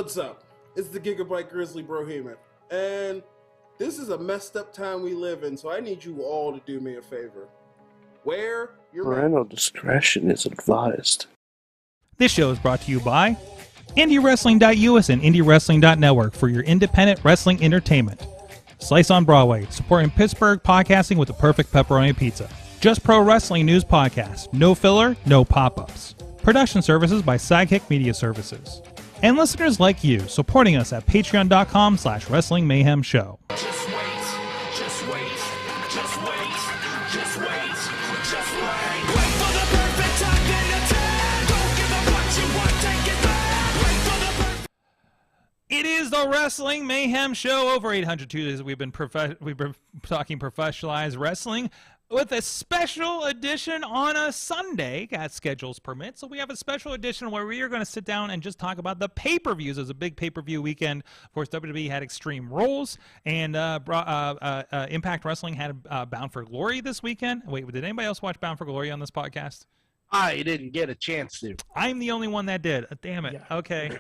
What's up? It's the Gigabyte Grizzly Brohemian, and this is a messed up time we live in, so I need you all to do me a favor. Wear your Parental discretion is advised. This show is brought to you by IndyWrestling.us and IndyWrestling.network for your independent wrestling entertainment. Slice on Broadway, supporting Pittsburgh podcasting with the perfect pepperoni pizza. Just Pro Wrestling News Podcast. No filler, no pop-ups. Production services by Sidekick Media Services. And listeners like you, supporting us at patreon.com/Wrestling Mayhem Show. Just wait, just wait, just wait, just wait, just wait. Wait for the perfect time, then attack. Don't give up what you want, take it back. Wait for the perfect. It is the Wrestling Mayhem Show. Over 800 Tuesdays we've been talking professionalized wrestling with a special edition on a Sunday, as schedules permit. So we have a special edition where we are going to sit down and just talk about the pay-per-views. It was a big pay-per-view weekend. Of course, WWE had Extreme Rules, and Impact Wrestling had Bound for Glory this weekend. Wait, did anybody else watch Bound for Glory on this podcast? I didn't get a chance to. I'm the only one that did. Damn it. Yeah. Okay.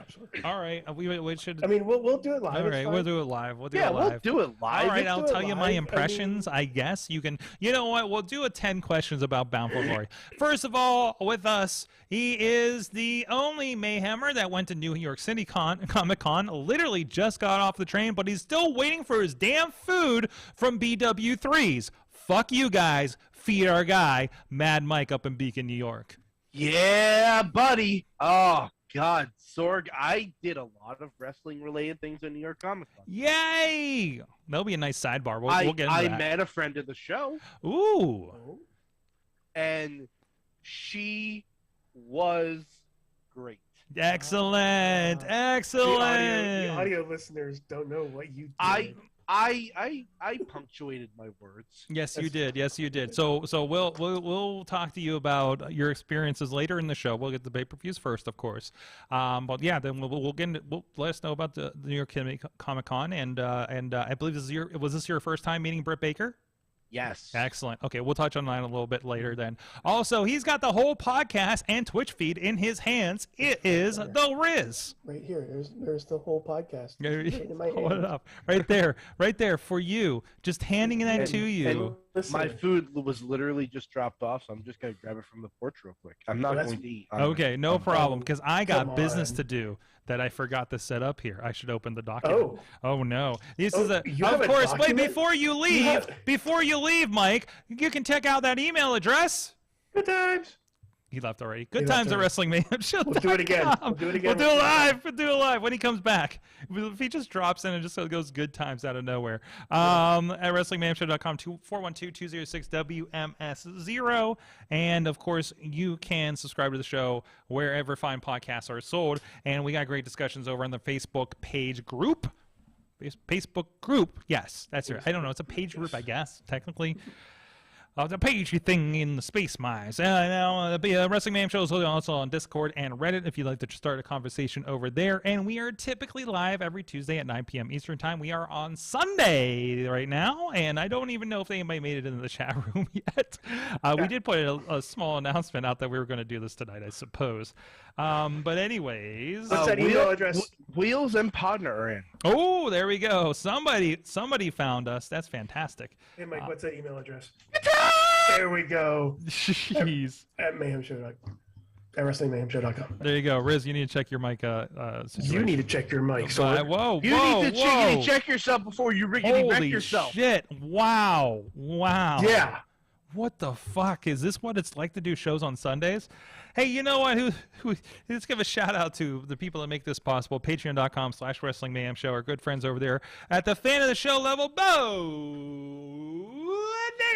All right. We should. I mean, we'll do it live. All right, we'll do it live. We'll do it live. We'll do it live. All right, Let's I'll do it tell you my live. impressions. I guess you can. You know what? We'll do a 10 questions about Bound for Glory. First of all, with us, he is the only Mayhemmer that went to New York City Comic Con. Literally just got off the train, but he's still waiting for his damn food from BW3s. Fuck you guys. Feed our guy, Mad Mike, up in Beacon, New York. Yeah, buddy. Oh, God. Sorg, I did a lot of wrestling-related things at New York Comic Con. Yay! That'll be a nice sidebar. We'll get into that. I met a friend of the show, Ooh. and she was great. Excellent. Excellent. The audio listeners don't know what you did. I punctuated my words. Yes, you did. Yes, you did. So we'll talk to you about your experiences later in the show. We'll get the pay-per-views first, of course. But yeah, then we'll get into, we'll let us know about the New York Comic Con, and I believe was this your first time meeting Britt Baker? Yes. Excellent. Okay, we'll touch on that a little bit later then. Also, he's got the whole podcast and Twitch feed in his hands. It is the Riz. Right here. There's the whole podcast. Right in my Hold it hand. up. Right there for you. Just handing that to you. And Listen, my food was literally just dropped off, so I'm just going to grab it from the porch real quick. I'm not That's- going to eat. Okay, no problem, because I got come business on. to do that I forgot to set up here. I should open the document. Oh no. This is a you of have a course, wait, document? before you leave, Mike, you can check out that email address. Good times. He left already. Good He left times at already. Wrestling Mayhem Show. We'll do it again. We'll do it again. We'll do it live. We'll do it live when he comes back. If he just drops in and just goes good times out of nowhere. At WrestlingMayhemShow.com, 412-206-WMS0. And, of course, you can subscribe to the show wherever fine podcasts are sold. And we got great discussions over on the Facebook page group. Facebook group. Yes, that's right. I don't know. It's a page group, I guess, technically. The page thing in the space mines. Now, the Wrestling Mayhem Show is also on Discord and Reddit if you'd like to start a conversation over there. And we are typically live every Tuesday at 9 p.m. Eastern Time. We are on Sunday right now, and I don't even know if anybody made it into the chat room yet. We did put a small announcement out that we were going to do this tonight, I suppose. But anyways. What's that email address? Wheels and Podner are in. Oh, there we go. Somebody found us. That's fantastic. Hey, Mike, what's that email address? There we go. Jeez. At mayhemshow.com. At WrestlingMayhemShow.com. There you go. Riz, you need to check your mic situation. You need to check your mic. So Whoa, You need to check yourself before you wreck Holy yourself. shit. Wow. yeah. What the fuck? Is this what it's like to do shows on Sundays? Hey, you know what? Let's give a shout out to the people that make this possible. Patreon.com/Wrestling Mayhem Show. Our good friends over there at the fan of the show level, Bo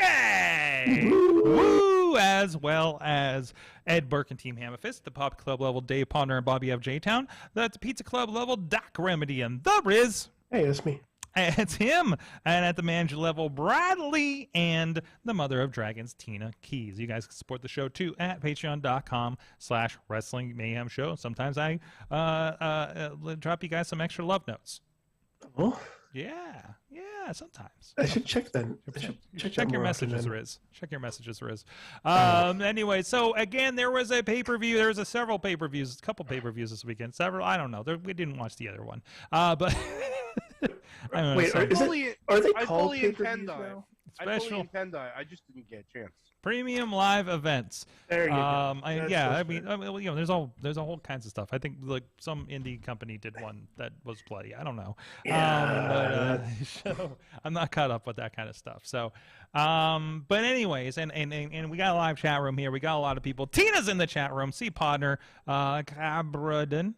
Diggy! Woo! As well as Ed Burke and Team Hammerfist, the Pop Club level, Dave Ponder and Bobby F. J-Town. That's Pizza Club level, Doc Remedy and The Riz. Hey, that's me. It's him. And at the manager level, Bradley and the Mother of Dragons, Tina Keys. You guys can support the show too at patreon.com/Wrestling Mayhem Show. Sometimes I drop you guys some extra love notes. Oh, Yeah, sometimes. I should check then. I should Check that your more often messages, then. Riz. Check your messages, Riz. Anyway, so again, there was a pay-per-view. There was a couple pay-per-views this weekend. Several, I don't know. We didn't watch the other one. But I don't know. Wait, are they I called fully pay-per-views intend on it. now? I fully Special intend on it. I just didn't get a chance. premium live events. There you go. That's fair. there's all kinds of stuff. I think like some indie company did one that was bloody. I don't know. Yeah. So I'm not caught up with that kind of stuff. So, but anyways, and we got a live chat room here. We got a lot of people. Tina's in the chat room. C. Podner, Cabraden.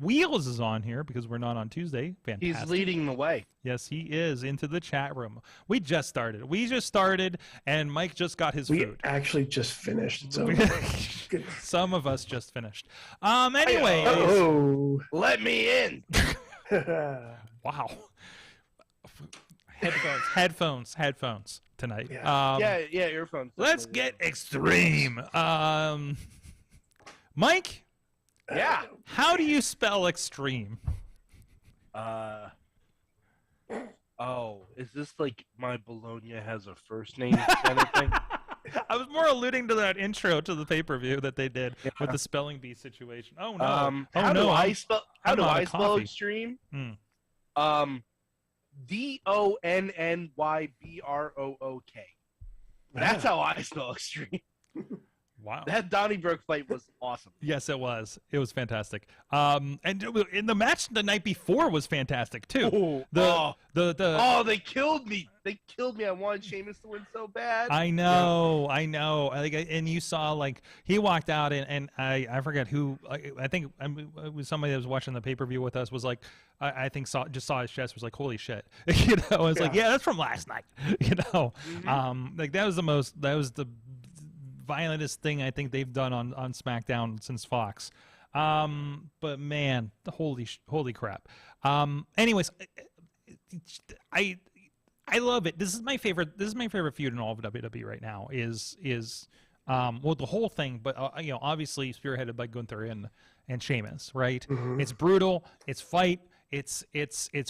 Wheels is on here because we're not on Tuesday. Fantastic. He's leading the way. Yes, he is into the chat room. We just started, and Mike just got his We food. actually just finished. So good. Some of us just finished. Anyway, Oh. Let me in. wow. Headphones tonight. Yeah. Yeah, earphones. Let's get extreme. Mike, Yeah. how do you spell extreme? Oh, is this like my Bologna has a first name kind of thing? I was more alluding to that intro to the pay-per-view that they did with the spelling bee situation. Oh no! How do I spell? How I'm do out I of spell coffee. extreme? Hmm. DONNYBROOK. That's how I spell extreme. Wow. That Donnybrook fight was awesome. Yes, it was. It was fantastic. And in the match the night before was fantastic too. Oh, they killed me. They killed me. I wanted Sheamus to win so bad. I know. Like, and you saw like he walked out and I forget who. I think it was somebody that was watching the pay-per-view with us. Was like I think saw his chest. Was like holy shit. It's like yeah, that's from last night. Like that was the violentest thing I think they've done on SmackDown since Fox. But man, holy crap. Anyways, I love it. This is my favorite feud in all of WWE right now. Is the whole thing, but obviously spearheaded by Gunther and Sheamus, right? Mm-hmm. It's brutal. It's fight. It's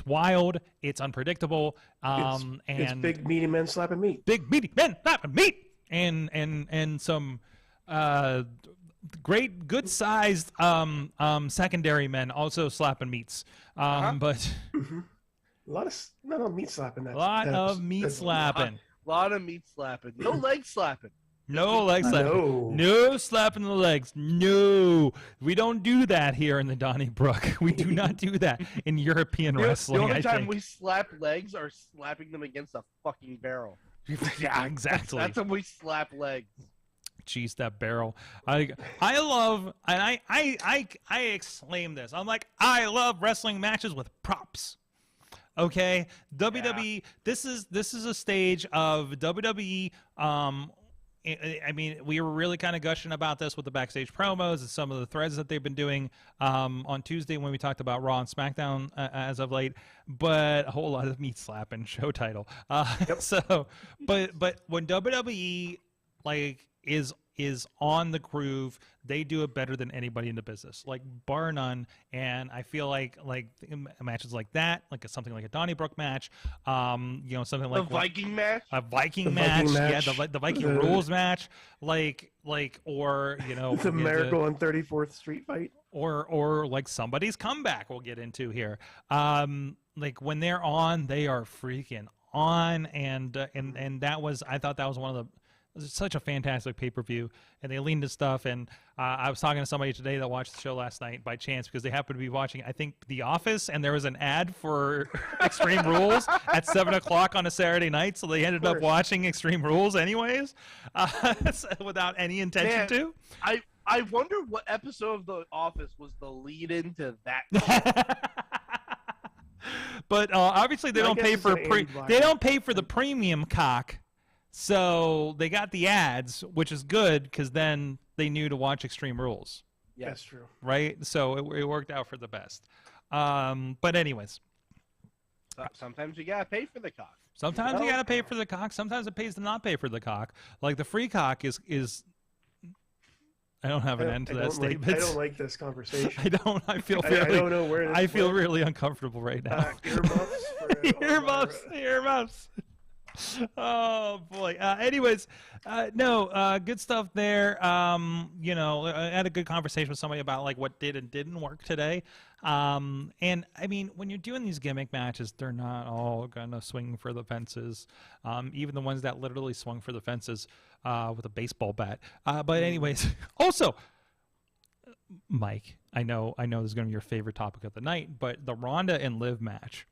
wild. It's unpredictable. It's big meaty men slapping meat. Big meaty men slapping meat. And some great good sized secondary men also slapping meats. But Mm-hmm. A lot of meat slapping. a lot of meat slapping. A lot of meat slapping. No leg slapping. No leg slapping. No. No slapping the legs. No. We don't do that here in the Donnybrook. We do not do that in European wrestling. The only I time think. we slap legs are slapping them against a fucking barrel. Yeah, exactly. That's when we slap legs. Jeez, that barrel. I love, and I exclaim this. I'm like, I love wrestling matches with props. Okay, WWE. This is a stage of WWE. I mean, we were really kind of gushing about this with the backstage promos and some of the threads that they've been doing on Tuesday when we talked about Raw and SmackDown as of late. But a whole lot of meat slapping show title. So, but when WWE like is on the groove, they do it better than anybody in the business, like bar none. And I feel like matches like that, like something like a Donnybrook match, something like The Viking match. a Viking The match, Viking match. yeah, the Viking rules match, or The Miracle on 34th Street fight. or like somebody's comeback we'll get into here. Like when they're on, they are freaking on, and that was, I thought that was one of the. It was such a fantastic pay-per-view, and they leaned to stuff. And I was talking to somebody today that watched the show last night by chance because they happened to be watching, I think, The Office, and there was an ad for Extreme Rules at 7 o'clock on a Saturday night, so they ended up watching Extreme Rules anyways, without any intention Man, to. I wonder what episode of The Office was the lead into that. But obviously they I don't guess pay it's for an Andy they Blyer. don't pay for the premium cock. So they got the ads, which is good because then they knew to watch Extreme Rules, Yeah. That's true. right? So it worked out for the best. But anyways, Sometimes you gotta pay for the cock. sometimes you got to pay for the cock. Sometimes it pays to not pay for the cock. Like the free cock is I don't have an end to that statement. I don't like this conversation. I don't. I feel I fairly. don't know where. I feel really uncomfortable right now. Earmuffs. For, Earmuffs. Oh boy. Anyways, no, good stuff there. You know, I had a good conversation with somebody about like what did and didn't work today. And I mean, when you're doing these gimmick matches, they're not all gonna swing for the fences. Even the ones that literally swung for the fences with a baseball bat. But anyways, also, Mike, I know this is gonna be your favorite topic of the night, but the Ronda and Liv match.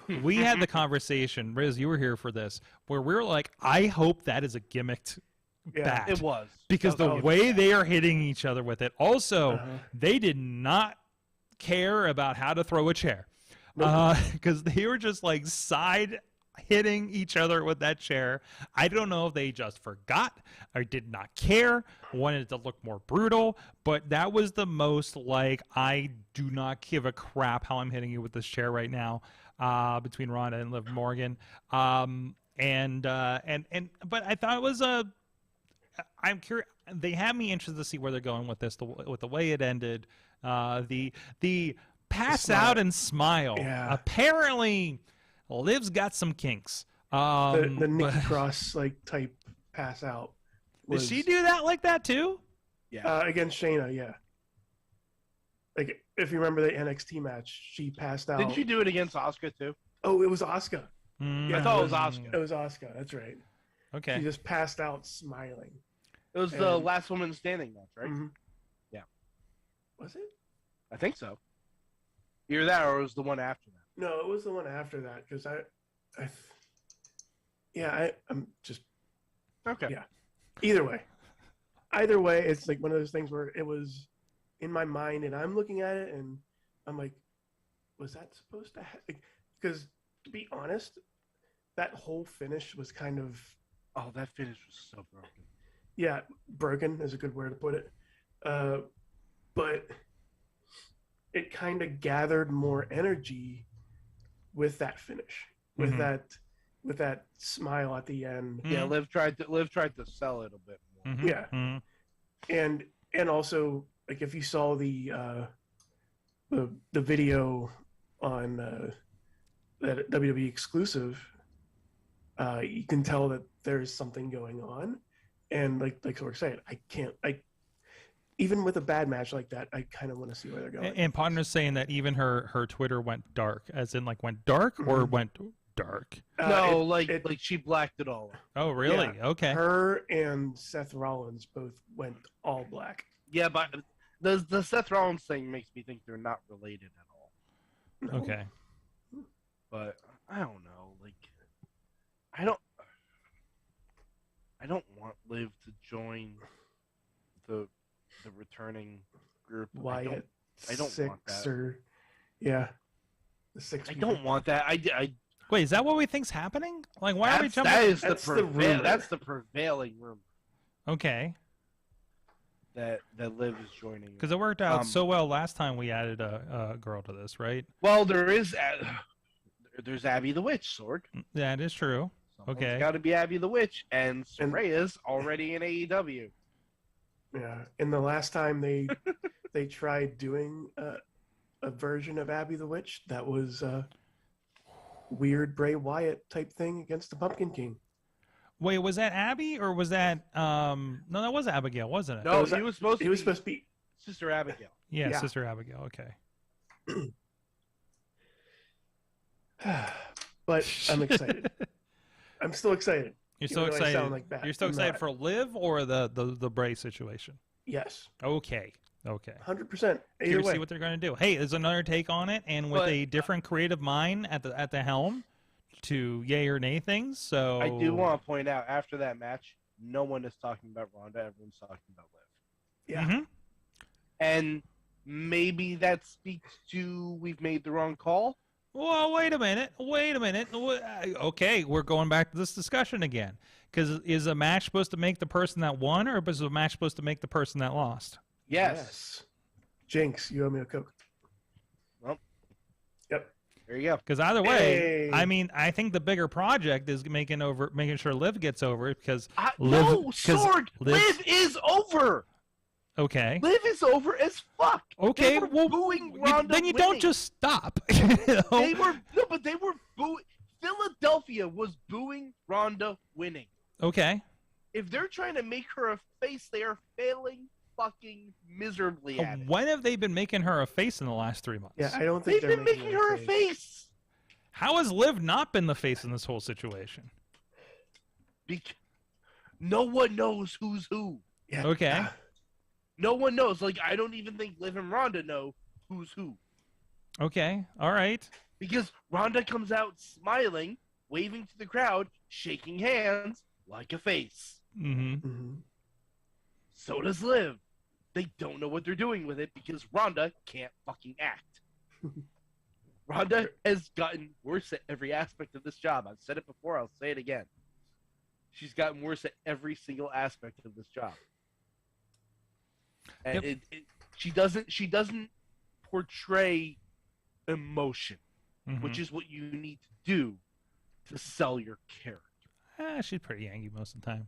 We had the conversation, Riz, you were here for this, where we were like, I hope that is a gimmicked bat. It was. Because the way they are hitting each other with it. Also, they did not care about how to throw a chair. Because they were just like side hitting each other with that chair. I don't know if they just forgot or did not care, wanted it to look more brutal, but that was the most like, I do not give a crap how I'm hitting you with this chair right now. Between Ronda and Liv Morgan, but I thought it was I'm curious. They have me interested to see where they're going with this. With the way it ended, the pass out and smile. Yeah. Apparently, Liv's got some kinks. The Nikki Cross like type pass out. Did she do that like that too? Yeah. Against Shayna, yeah. Like, if you remember the NXT match, she passed out. Didn't she do it against Asuka too? Oh, it was Asuka. I thought it was Asuka. It was Asuka. That's right. Okay. She just passed out smiling. It was the last woman standing match, right? Mm-hmm. Yeah. Was it? I think so. Either that or it was the one after that. No, it was the one after that because I'm just Okay. Yeah. Either way, it's like one of those things where it was in my mind, and I'm looking at it, and I'm like, was that supposed to happen? Because to be honest, that whole finish was kind of that finish was so broken. Yeah, broken is a good word to put it. But it kind of gathered more energy with that finish, with that smile at the end. Yeah, Liv tried to sell it a bit more. Yeah, and also like if you saw the video on that WWE exclusive, you can tell that there's something going on, and like Sorg said, even with a bad match like that, I kind of want to see where they're going. And Partner's saying that even her Twitter went dark, as in like went dark or went dark. No, she blacked it all out. Oh, really? Yeah, okay. Her and Seth Rollins both went all black. Yeah, but the Seth Rollins thing makes me think they're not related at all. No. Okay. But I don't know. Like, I don't want Liv to join the returning group. Wyatt, I don't want that. The six. I don't want that. I Wait, is that what we think's happening? Like, why are we jumping? That's the prevailing rumor. Okay. That Liv is joining. Because it worked out so well last time we added a girl to this, right? Well, there's Abby the Witch, Sorg. That is true. Okay. It's got to be Abby the Witch, and Soraya's already in AEW. Yeah, and the last time they tried doing a version of Abby the Witch, that was weird Bray Wyatt type thing against the Pumpkin King. Wait, was that Abby or was that no, that was Abigail, wasn't it? No, he was supposed to be Sister Abigail. Yeah, Sister Abigail. Okay. But I'm excited. I'm still excited. You're so excited. You're still excited for Liv or the Bray situation? Yes. Okay. 100%. Here to see what they're going to do. Hey, there's another take on it, and with a different creative mind at the helm to yay or nay things. So I do want to point out after that match, no one is talking about Ronda. Everyone's talking about Liv. Yeah. Mm-hmm. And maybe that speaks to we've made the wrong call. Well, wait a minute. Okay, we're going back to this discussion again. Because is a match supposed to make the person that won, or is a match supposed to make the person that lost? Yes. Jinx, you owe me a Coke. Well, yep. There you go. Because either way, I mean, I think the bigger project is making sure Liv gets over it. Because Sorg, Liv is over. Okay. Liv is over as fuck. Okay. They were Well, booing Ronda then you winning. don't just stop. You know? They were booing. Philadelphia was booing Ronda winning. Okay. If they're trying to make her a face, they are failing fucking miserably at it. When have they been making her a face in the last 3 months? Yeah, I don't think They've been making her a face. How has Liv not been the face in this whole situation? Because no one knows who's who. Yeah. Okay. No one knows. Like, I don't even think Liv and Ronda know who's who. Okay. All right. Because Ronda comes out smiling, waving to the crowd, shaking hands like a face. Mm-hmm. Mm-hmm. So does Liv. They don't know what they're doing with it because Ronda can't fucking act. Ronda has gotten worse at every aspect of this job. I've said it before, I'll say it again. She's gotten worse at every single aspect of this job. And Yep. she doesn't portray emotion, Mm-hmm. which is what you need to do to sell your character. She's pretty angry most of the time.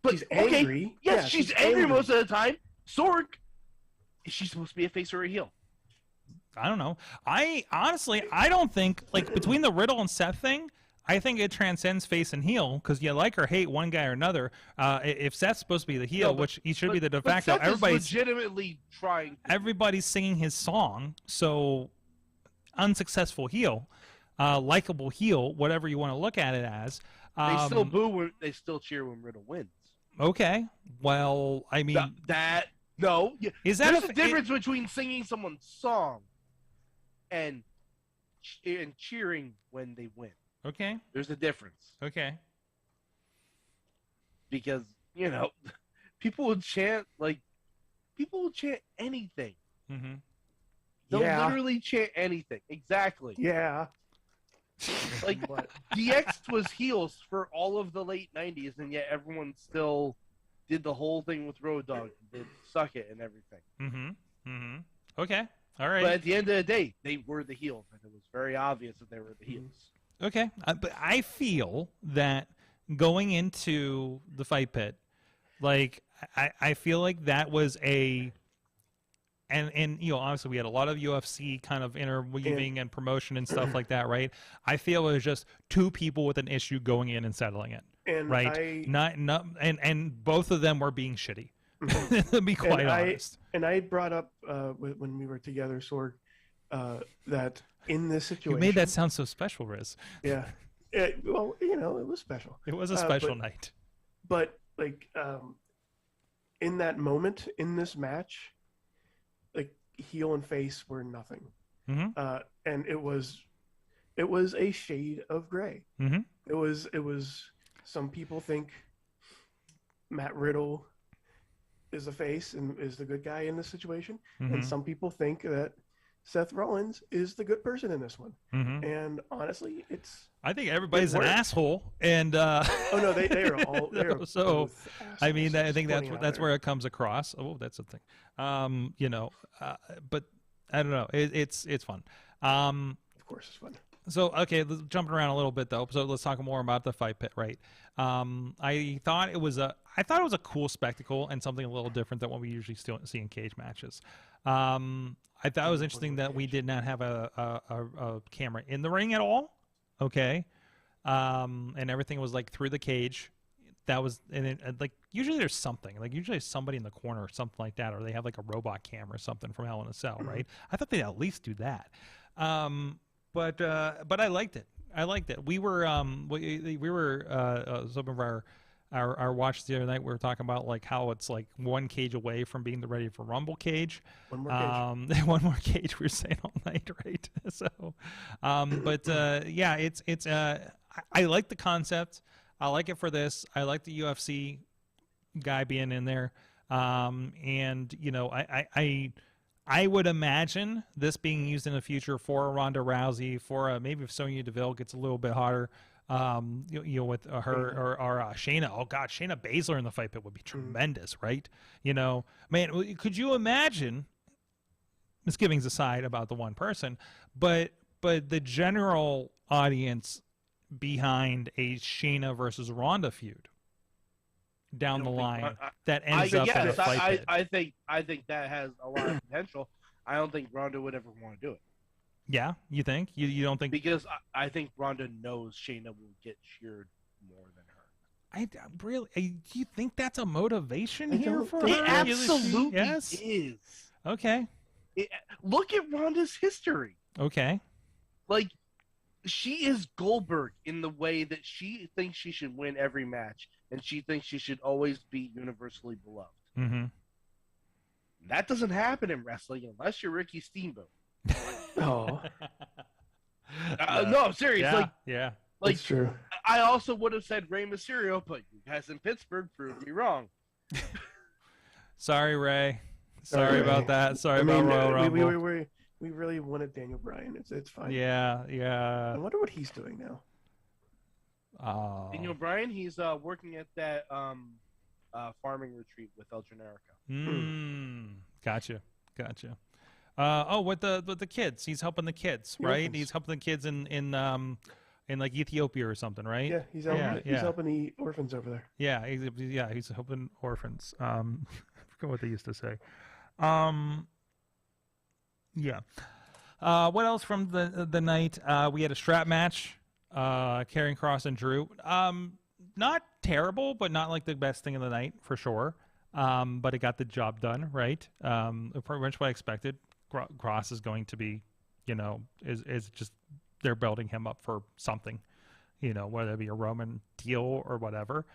But She's okay, angry. yes, Yeah, she's angry most of the time. Sorg, is she supposed to be a face or a heel? I don't know. I honestly, I don't think, like, between the Riddle and Seth thing, I think it transcends face and heel because you like or hate one guy or another. If Seth's supposed to be the heel, No, but- which he should be the de But facto, Seth is everybody's legitimately trying. everybody's singing his song. So unsuccessful heel, likable heel, whatever you want to look at it as. They still boo. They still cheer when Riddle wins. Okay. Well, I mean, No. is that There's a difference between singing someone's song and cheering when they win. Okay. There's a difference Okay. because people will chant anything. Mm-hmm. They'll Yeah. literally chant anything. Exactly. Yeah. Like DX was heels for all of the late '90s, and yet everyone still did the whole thing with Road Dogg, did Suck It and everything. Mm-hmm. Mm-hmm. Okay. All right. But at the end of the day, they were the heels, and it was very obvious that they were the heels. Okay, but I feel that going into the fight pit, like I feel like that was and obviously we had a lot of UFC kind of interweaving and promotion and stuff like that, right? I feel it was just two people with an issue going in and settling it, And right? Not and both of them were being shitty. To be quite honest. I brought up when we were together, Sorg, that in this situation, You made that sound so special, Riz. Yeah. Well, it was special. It was a special night. But in that moment in this match, like heel and face were nothing, and it was a shade of gray. Mm-hmm. It was. Some people think Matt Riddle is the face and is the good guy in this situation, and some people think that Seth Rollins is the good person in this one. Mm-hmm. And honestly, I think everybody's an asshole, and oh no, they are all. They are so. both I mean, I assholes. think Plenty out that's there. where it comes across. Oh, that's the thing. But I don't know. It's fun. Of course, it's fun. So okay, jumping around a little bit though. So let's talk more about the fight pit, right? I thought it was a cool spectacle and something a little different than what we usually still see in cage matches. I thought it was interesting that we did not have a camera in the ring at all. Okay, and everything was like through the cage. That was like usually there's something like usually there's somebody in the corner or something like that, or they have like a robot camera or something from Hell in a Cell, right? I thought they'd at least do that. But I liked it. We were some of our watch the other night. We were talking about like how it's like one cage away from being the Ready for Rumble cage. One more cage. One more cage. We were saying all night, right? So, yeah, it's I like the concept. I like it for this. I like the UFC guy being in there. And I would imagine this being used in the future for a Ronda Rousey, for maybe if Sonya Deville gets a little bit hotter, with her or Shayna. Oh God, Shayna Baszler in the fight pit would be tremendous, right? Man, could you imagine? Misgivings aside about the one person, but the general audience behind a Shayna versus Ronda feud. down I the don't think- line I- that ends up in a fight pit. I think that has a lot of potential. I don't think Ronda would ever want to do it Yeah, you think? You don't think? because I think Ronda knows Shayna will get cheered more than her. Do you think that's a motivation I here don't for think her? It that's- absolutely Yes. is. Okay. Look at Ronda's history. Okay. Like, she is Goldberg in the way that she thinks she should win every match, and she thinks she should always be universally beloved. Mm-hmm. That doesn't happen in wrestling unless you're Ricky Steamboat. Oh, No, I'm serious. Yeah. Like, Yeah. that's true. I also would have said Rey Mysterio, but you guys in Pittsburgh proved me wrong. Sorry, Ray. Sorry, Sorry Ray. about that. Sorry I mean, about Royal Rumble. we really wanted Daniel Bryan. It's fine. Yeah. I Yeah. wonder what he's doing now. Oh. Daniel Bryan, he's working at that farming retreat with El Generico. Gotcha. With the kids, he's helping the kids, The right? orphans. He's helping the kids in like Ethiopia or something, right? Yeah, he's helping. Yeah. He's helping the orphans over there. Yeah, he's helping orphans. I forget what they used to say. Yeah. What else from the night? We had a strap match. Karrion Kross and Drew. Not terrible, but not like the best thing of the night for sure. But it got the job done, right? Pretty much what I expected. Kross is going to be, is just they're building him up for something, whether it be a Roman deal or whatever.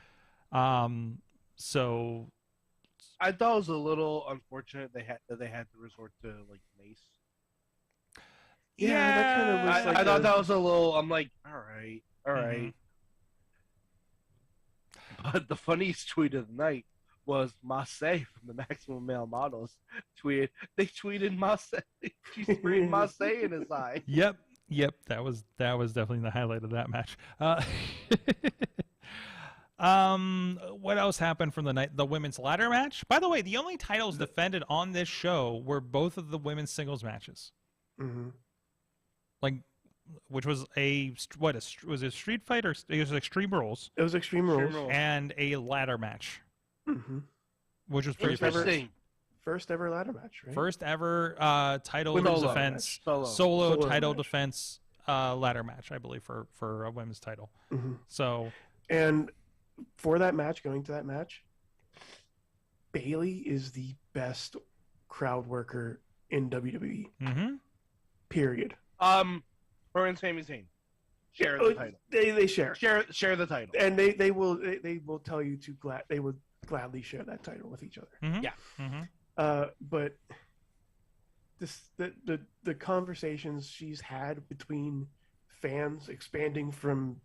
So I thought it was a little unfortunate they had to resort to like Mace. Yeah, that kind of was like I thought that was a little. I'm like, all right. But the funniest tweet of the night was Marseille from the Maximum Male Models tweeted. They tweeted Marseille. She sprayed Marseille in his eye. Yep. That was definitely the highlight of that match. What else happened from the night? The women's ladder match. By the way, the only titles defended on this show were both of the women's singles matches. Mm-hmm. Like, which was was it a street fight or it was Extreme Rules It was Extreme Rules. Rules. and a ladder match, Mm-hmm. which was pretty Interesting. First ever ladder match, right? first ever title Women's Solo defense, match. solo title match. defense ladder match, I believe, for a women's title. Mhm. So And for that match, going to that match, Bailey is the best crowd worker in WWE. mhm. Period. Her and Sami Zayn share the title. They share, Share the title. and they will tell you they would gladly share that title with each other. Mhm. Yeah. Mhm. But the conversations she's had between fans expanding from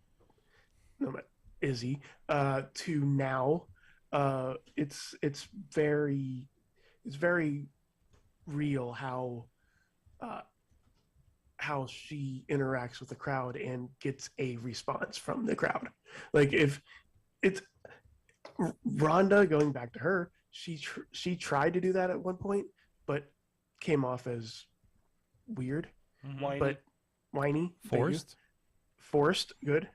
Izzy to now, it's very real how she interacts with the crowd and gets a response from the crowd. Like if it's Rhonda, going back to her, she tried to do that at one point, but came off as weird, Whiny. but whiny, thank you. Forced. Good.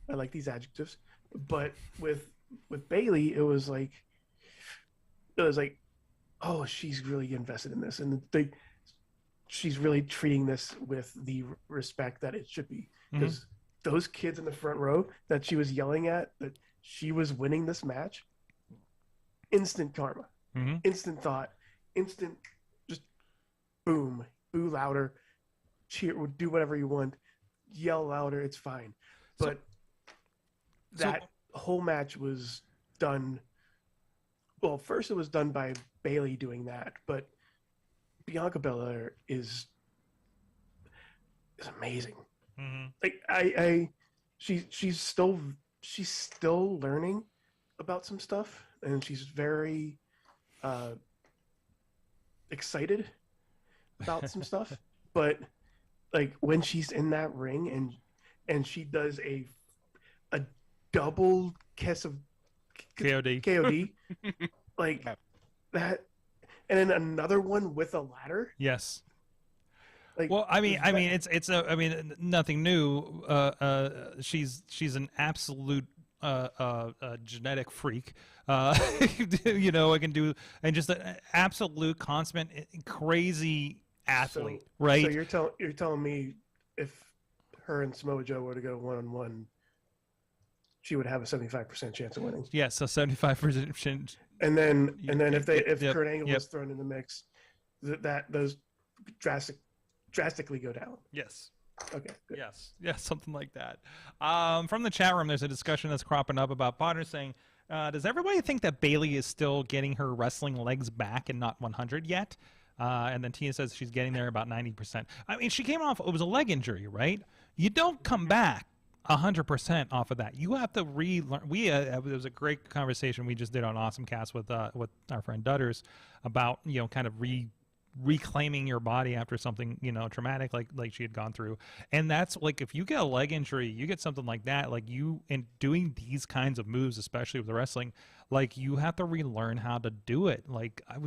I like these adjectives. But with Bailey, it was like, oh, she's really invested in this, and she's really treating this with the respect that it should be. Because those kids in the front row that she was yelling at, that she was winning this match, instant karma, instant thought, instant just boom, boo louder, cheer, do whatever you want, yell louder, it's fine. But that whole match was done. Well, first it was done by Bailey doing that, but Bianca Belair is amazing. Like she's still learning about some stuff, and she's very excited about some stuff. But like when she's in that ring and she does a double kiss of KOD like that, and then another one with a ladder. Yes. Like, Well, I mean, it's nothing new. She's an absolute a genetic freak. You know, I can do, and just an absolute consummate, crazy athlete, right? So you're telling me if her and Samoa Joe were to go 1-on-1, she would have a 75% chance of winning. Yes, a 75%. And then if Yep, Kurt Angle yep. was thrown in the mix, those drastically go down. Yes. Okay, good. Yes, something like that. From the chat room, there's a discussion that's cropping up about Potter saying, does everybody think that Bayley is still getting her wrestling legs back and not 100 yet? And then Tia says she's getting there about 90%. I mean, she came off, it was a leg injury, right? You don't come back 100% off of that. You have to relearn. There was a great conversation we just did on Awesome Cast with our friend Dutters about, you know, kind of reclaiming your body after something, you know, traumatic like she had gone through. And that's like, if you get a leg injury, you get something like that, like you, in doing these kinds of moves, especially with the wrestling, like you have to relearn how to do it. Like I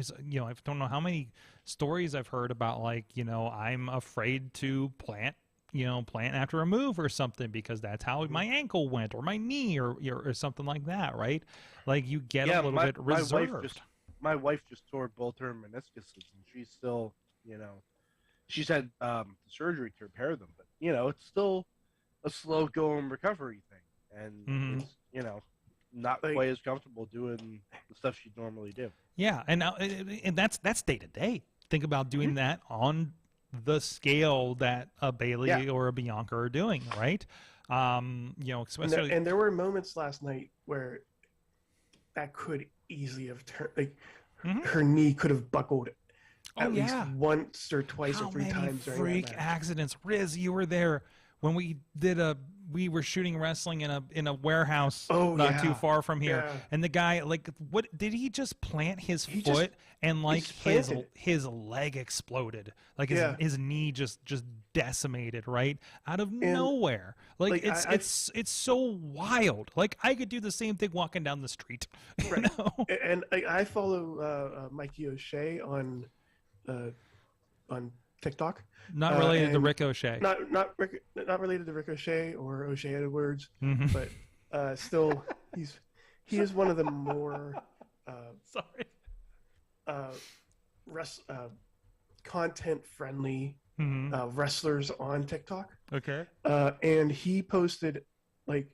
don't know how many stories I've heard about, like, you know, I'm afraid to plant after a move or something because that's how my ankle went or my knee or something like that, right? Like you get a little bit reserved. My wife just tore both her meniscuses, and she's still, you know, she's had surgery to repair them, but you know, it's still a slow going recovery thing, and it's, you know, not quite as comfortable doing the stuff she'd normally do. Yeah, and now and that's day to day. Think about doing that on the scale that a Bayley or a Bianca are doing, right? You know, especially, and there were moments last night where that could easily have turned, like her knee could have buckled at least once or twice or three times during freak that match. accidents. Riz, you were there when we were shooting wrestling in a warehouse not too far from here, and the guy, like, what did he just plant his foot and like his leg exploded, like his knee just decimated right out of nowhere. Like it's so wild. Like I could do the same thing walking down the street. You know? And I follow Mikey O'Shea on TikTok. Not related to Ricochet. Not related to Ricochet or O'Shea Edwards, but still he is one of the more content friendly wrestlers on TikTok. Okay. And he posted the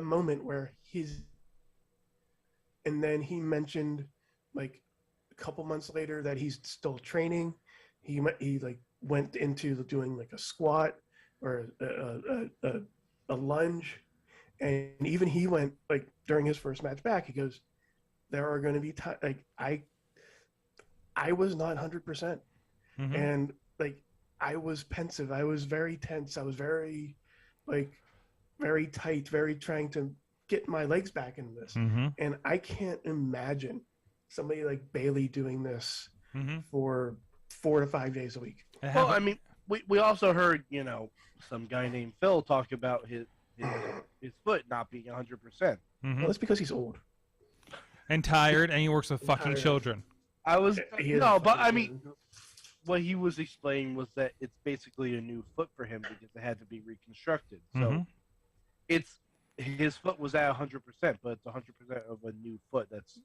moment where and then he mentioned like a couple months later that he's still training. He like went into doing like a squat or a lunge, and even he went, like, during his first match back, he goes, there are going to be like I was not 100%, and like I was pensive, I was very tense, I was very tight, very trying to get my legs back into this, and I can't imagine somebody like Bayley doing this for 4 to 5 days a week. Well, I mean, we also heard, you know, some guy named Phil talk about his foot not being 100%. Well, that's because he's old and tired, and he works with fucking children. But I mean, what he was explaining was that it's basically a new foot for him because it had to be reconstructed. So his foot was at 100%, but it's 100% of a new foot that's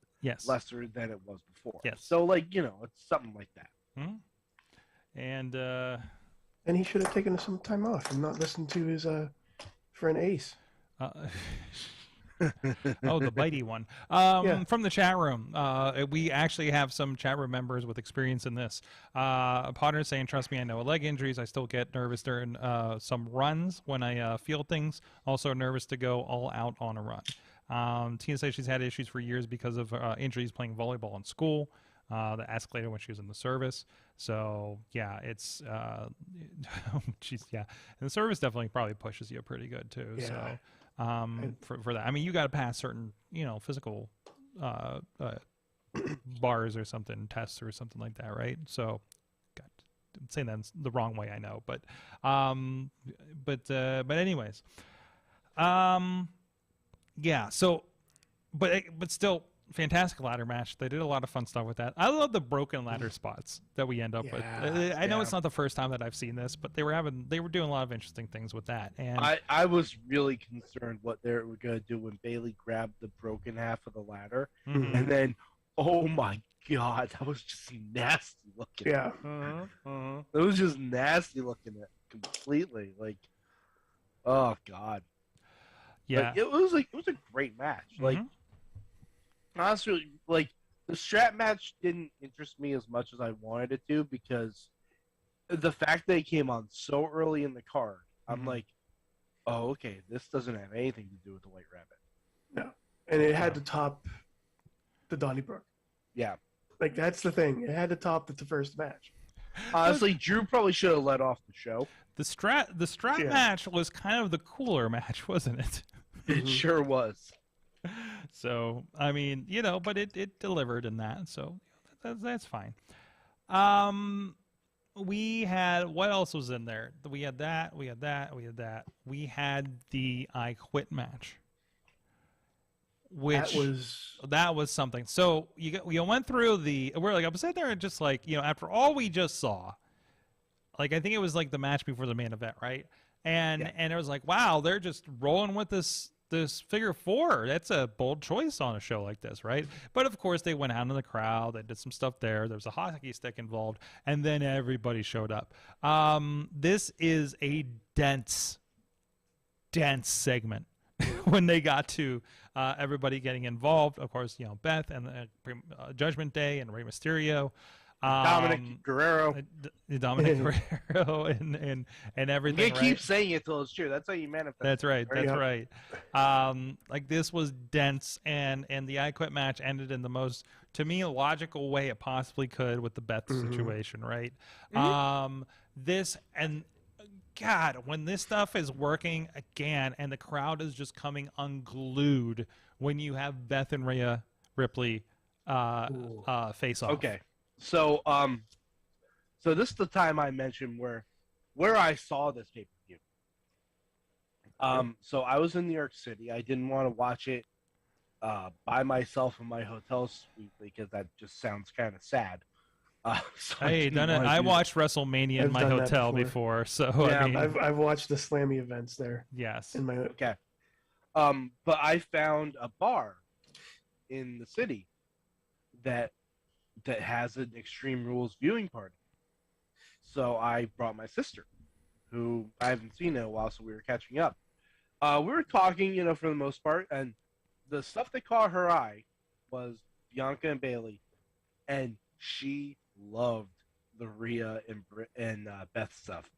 lesser than it was before. Yes. So, like, you know, it's something like that. And he should have taken some time off and not listened to his friend Ace. Oh, the bitey one. From the chat room, we actually have some chat room members with experience in this. Potter is saying, trust me, I know leg injuries. I still get nervous during some runs when I feel things. Also nervous to go all out on a run. Tina says she's had issues for years because of injuries playing volleyball in school. That escalated when she was in the service. So yeah, it's and the service definitely probably pushes you pretty good too. Yeah. So for that, I mean, you got to pass certain, you know, physical bars or something, tests or something like that, right? So I'm saying that the wrong way, I know, but anyways, yeah. So, but still, fantastic ladder match. They did a lot of fun stuff with that. I love the broken ladder spots that we end up with. I know it's not the first time that I've seen this, but they were doing a lot of interesting things with that. And I was really concerned what they were going to do when Bailey grabbed the broken half of the ladder, and then, oh my god, that was just nasty looking. Yeah. It was just nasty looking completely. Like, oh god. yeah, Like, it was a great match. Like, honestly, like the strap match didn't interest me as much as I wanted it to, because the fact that it came on so early in the card, I'm like, oh, okay, this doesn't have anything to do with the White Rabbit. No, and it had to top the Donnybrook. Yeah. Like, that's the thing. It had to top the first match. Honestly, Drew probably should have let off the show. the strap match was kind of the cooler match, wasn't it? It sure was. So, I mean, but it delivered in that, so that's fine. We had, what else was in there? We had that. We had the I Quit match, which that was something. So you went through we're like, I'm sitting there and just like, after all we just saw, like, I think it was like the match before the main event, right? And it was like, wow, they're just rolling with this figure four. That's a bold choice on a show like this, right? But of course, they went out in the crowd. They did some stuff there. There was a hockey stick involved, and then everybody showed up. This is a dense segment when they got to everybody getting involved. Of course, Beth and Judgment Day and Rey Mysterio. Dominic Guerrero. Dominic Guerrero and everything. You keep saying it till it's true. That's how you manifest. That's right. That's right. Like, this was dense, and the I Quit match ended in the most, to me, logical way it possibly could with the Beth situation, right? This, and God, when this stuff is working again, and the crowd is just coming unglued when you have Beth and Rhea Ripley face off. Okay. So this is the time I mentioned where I saw this pay-per-view. So I was in New York City. I didn't want to watch it by myself in my hotel suite, because that just sounds kind of sad. So Hey, done it. I watched WrestleMania in my hotel before, so Yeah, I mean, I've watched the Slammy events there. yes. In my Okay. But I found a bar in the city that has an Extreme Rules viewing party. So I brought my sister, who I haven't seen in a while, so we were catching up. We were talking, for the most part, and the stuff that caught her eye was Bianca and Bailey, and she loved the Rhea and Britt and Beth stuff.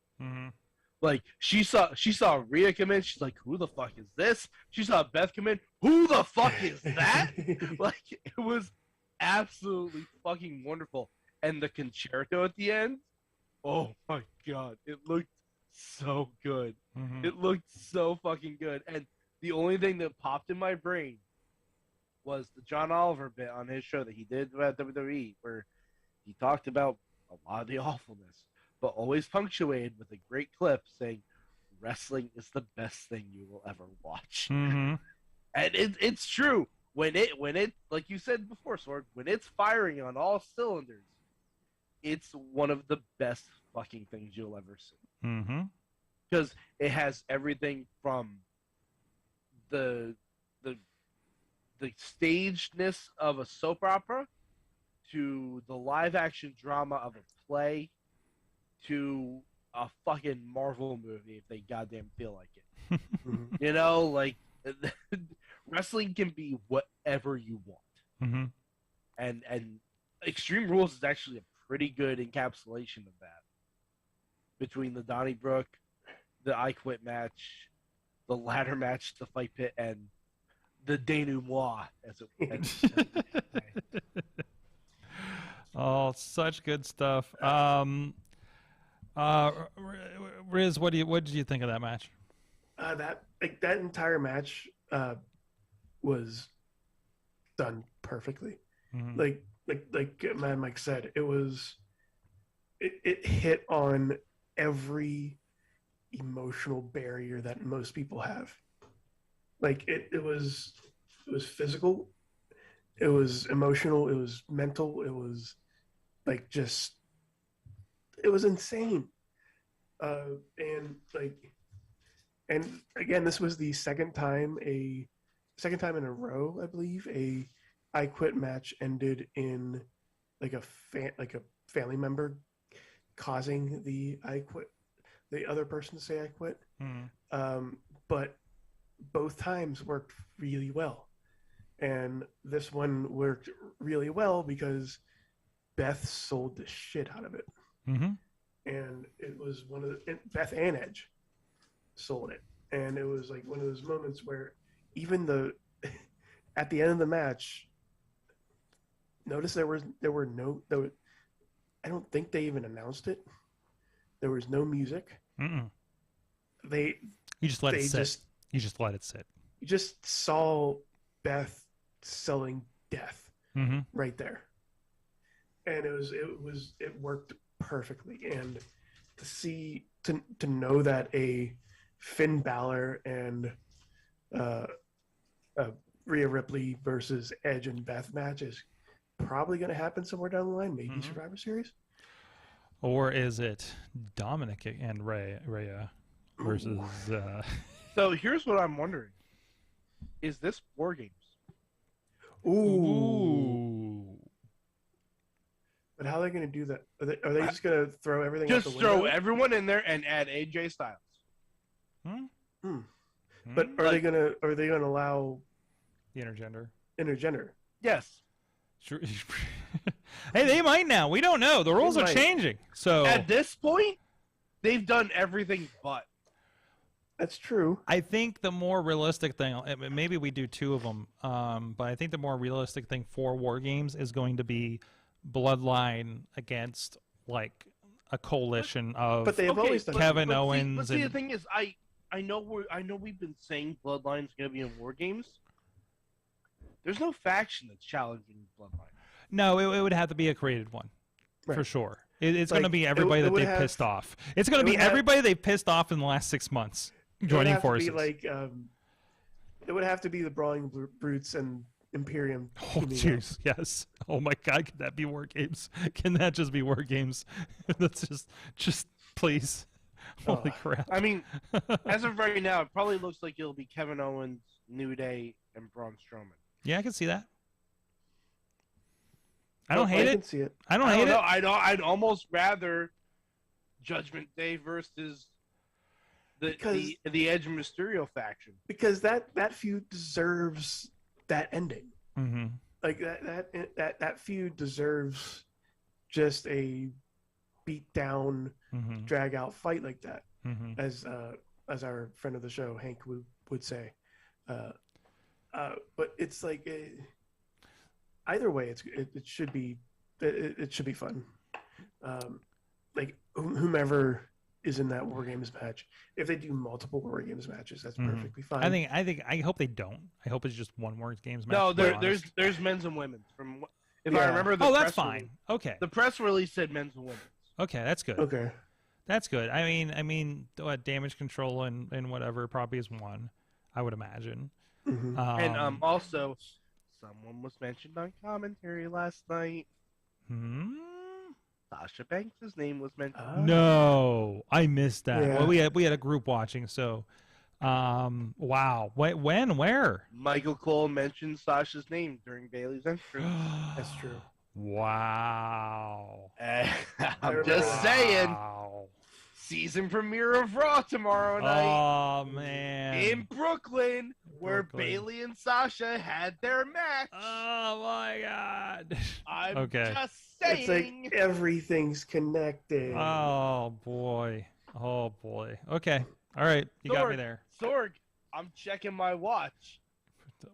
Like, she saw Rhea come in, she's like, who the fuck is this? She saw Beth come in, who the fuck is that? Like, it was absolutely fucking wonderful. And the concerto at the end, oh my god, it looked so good. It looked so fucking good. And the only thing that popped in my brain was the John Oliver bit on his show that he did at WWE, where he talked about a lot of the awfulness, but always punctuated with a great clip saying, wrestling is the best thing you will ever watch. And it's true. When it, like you said before, Sword, when it's firing on all cylinders, it's one of the best fucking things you'll ever see. Because it has everything from the stagedness of a soap opera, to the live action drama of a play, to a fucking Marvel movie if they goddamn feel like it. Like, wrestling can be whatever you want. And Extreme Rules is actually a pretty good encapsulation of that. Between the Donnybrook, the I Quit match, the ladder match, the fight pit, and the denouement, as it Oh, such good stuff. Riz, what did you think of that match? That entire match was done perfectly. Like Mad Mike said, it hit on every emotional barrier that most people have. Like, it was physical, It was emotional. It was mental. It was like just, it was insane. And like, and again, this was the second time in a row, I believe, a I Quit match ended in like a family member causing the other person to say I quit. But both times worked really well. And this one worked really well because Beth sold the shit out of it. And it was Beth and Edge sold it. And it was like one of those moments where even at the end of the match, notice I don't think they even announced it. There was no music. You just let it sit. You just let it sit. You just saw Beth selling death right there, and it worked perfectly. And to know that a Finn Balor and Rhea Ripley versus Edge and Beth match is probably going to happen somewhere down the line, maybe Survivor Series. Or is it Dominic and Rhea versus? So here's what I'm wondering: is this War Games? Ooh. But how are they going to do that? Are they just going to throw everything? Just out the throw window? everyone in there and add AJ Styles. But are they going to allow the intergender? Intergender. Yes. Sure. Hey, they might now. We don't know. The rules are changing. So at this point, they've done everything but. That's true. I think the more realistic thing, maybe we do two of them, but I think the more realistic thing for War Games is going to be Bloodline against like a coalition of. But they've always done Kevin that. Owens. But see, the thing is, I know we've been saying Bloodline's going to be in War Games. There's no faction that's challenging Bloodline. No, it would have to be a created one, for sure. It's going to be Like, everybody that they've have- pissed off. It's going to be everybody they've pissed off in the last 6 months joining forces. It would have to be the Brawling Brutes and Imperium. Oh, jeez, yes. Oh my God, can that be War Games? Can that just be War Games? That's just please. Holy crap! I mean, as of right now, it probably looks like it'll be Kevin Owens, New Day, and Braun Strowman. Yeah, I can see that. I don't hate I it. can see it. I don't hate it. I'd almost rather Judgment Day versus the Edge and Mysterio faction, because that feud deserves that ending. Like that feud deserves just a beat down, drag out fight like that, as our friend of the show Hank would say. But it's like either way, it should be fun. Like whomever is in that War Games match, if they do multiple War Games matches, that's perfectly fine. I hope they don't. I hope it's just one War Games match. No, there's men's and women's. If I remember the that's press fine. release, Okay. the press release said men's and women's. Okay, that's good. Okay. That's good. I mean, damage control and whatever probably is one, I would imagine. And also, someone was mentioned on commentary last night. Sasha Banks' name was mentioned. No, I missed that. Yeah. Well, we had a group watching, so wow. When? Where? Michael Cole mentioned Sasha's name during Bayley's entrance. That's true. Wow. I'm just saying. Wow. Season premiere of Raw tomorrow night. Oh man. In Brooklyn, where Bayley and Sasha had their match. Oh my God. I'm Okay. just saying. It's like everything's connected. Oh boy. Okay. All right. You got me there. Sorg, I'm checking my watch.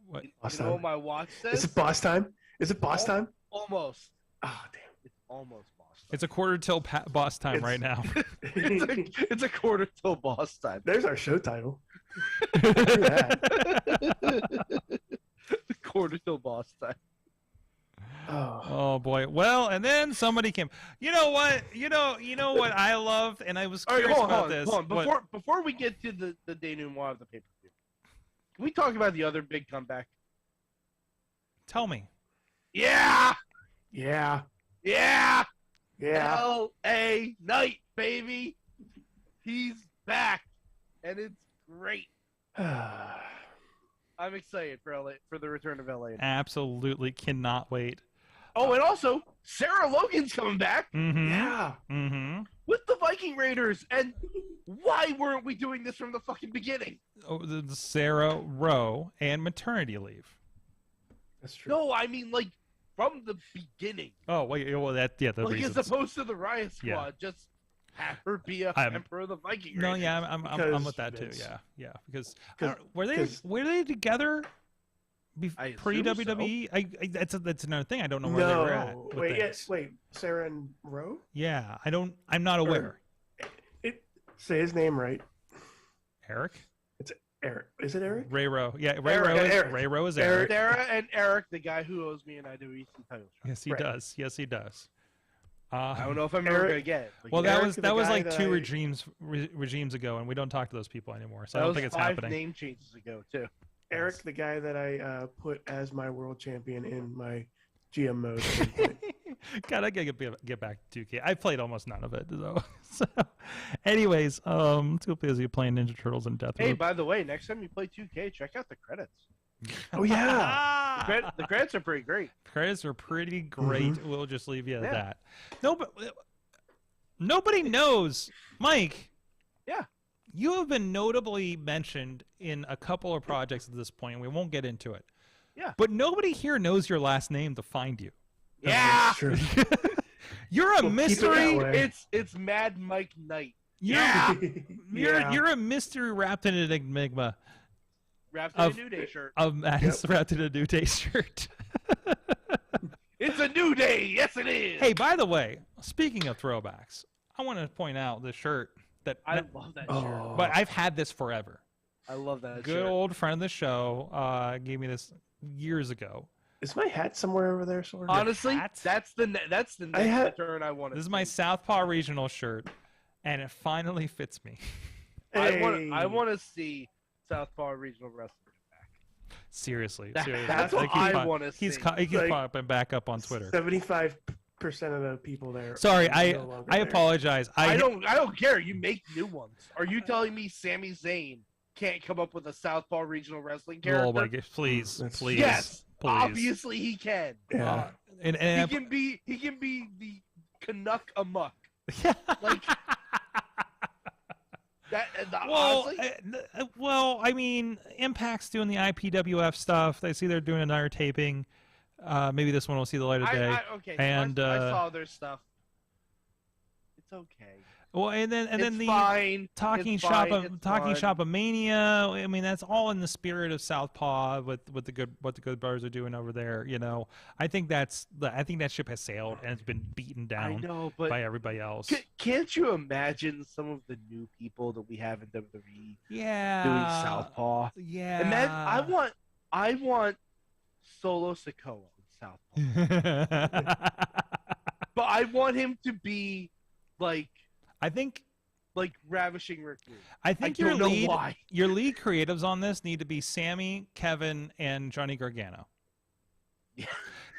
What? You know what my watch says? Is it boss time? Is it boss time? Almost. Oh damn. It's almost boss time. It's a quarter till boss time right now. It's a quarter till boss time. There's our show title. Quarter till boss time. Oh boy. Well, and then somebody came. You know what? You know what I loved, and I was curious about this. Hold on. Before we get to the denouement of the pay-per-view, can we talk about the other big comeback? Tell me. Yeah, Yeah. yeah. Yeah. L.A. Knight, baby. He's back, and it's great. I'm excited for the return of LA. Absolutely cannot wait. Oh, and also Sarah Logan's coming back Mm-hmm. Yeah. Mm-hmm. with the Viking Raiders. And why weren't we doing this from the fucking beginning? Oh, the Sarah Rowe and maternity leave. That's true. No, I mean like from the beginning. Oh wait, well the Like reasons. as opposed to the Riot Squad, Yeah. just have her be a member of the Viking Raiders. No, yeah, I'm Because with that too. Vince. Yeah, because Cause- were they cause- together I pre assume WWE? That's another thing. I don't know where they were at. No. with Wait, things. wait. Sarah and Rowe? Yeah, I'm not aware. Say his name right. Eric? Eric. Is it Eric? Ray Rowe. Yeah, Ray Eric, Rowe is Eric. Ray Rowe is Eric. Sarah and Eric, the guy who owes me an IWC title shot. Yes, he Right. does. Yes, he does. I don't know if I'm ever Eric- gonna get it. but Well, yeah. Eric, the that was guy like that two I- regimes ago, and we don't talk to those people anymore. So that I don't was think it's 5 happening. name changes ago too. Eric, the guy that I put as my world champion in my GM mode. at one point. God, I gotta get back to 2K. I played almost none of it though. So, anyways, too busy playing Ninja Turtles and Death Hey, Row. by the way, next time you play 2K, check out the credits. Oh yeah. The credits are pretty great. Credits are pretty great. Mm-hmm. We'll just leave you at Yeah. that. No, but nobody knows, Mike. Yeah. You have been notably mentioned in a couple of projects at this point. We won't get into it. Yeah. But nobody here knows your last name to find you. Yeah, That's true. You're a We'll keep it mystery. that way. it's Mad Mike Knight You're, Yeah. you're a mystery wrapped in an enigma wrapped in a Of- New Day shirt. of Madness wrapped in a New Day shirt. It's a new day. Yes, it is. Hey, by the way, speaking of throwbacks, I want to point out the shirt that. I love that shirt. Oh. But I've had this forever. I love that Good shirt. old friend of the show gave me this years ago. Is my hat somewhere over there, sort of? Honestly, hat? that's the next return I want. This is my Southpaw regional shirt, and it finally fits me. I Hey. want to see Southpaw Regional Wrestling back. Seriously, That- seriously. that's Like, what I wanna see. He keeps Like- popping back up on Twitter. 75% of the people there. Sorry, are I no longer I there. apologize. I don't care. You make new ones. Are you telling me Sami Zayn can't come up with a Southpaw Regional Wrestling character? Oh my gosh! Please, That's- please, Yes, please. obviously he can. Yeah. And He can be the Canuck Amok. Like that. well, Honestly, well, I mean, Impact's doing the IPWF stuff. They see they're doing another taping. Maybe this one will see the light of day. okay. and, I saw their stuff. It's okay. Well, and then It's the fine. talking It's shop fine. of It's talking fun. shop of mania. I mean, that's all in the spirit of Southpaw with what the good brothers are doing over there. You know, I think that ship has sailed and it's been beaten I down know, but by everybody else. can't you imagine some of the new people that we have in WWE Yeah, doing Southpaw? Yeah, And then I want Solo Sikoa in Southpaw, but I want him to be like I think Ravishing Rick Rude. I think don't know your why. lead creatives on this need to be Sammy, Kevin, and Johnny Gargano. Yeah.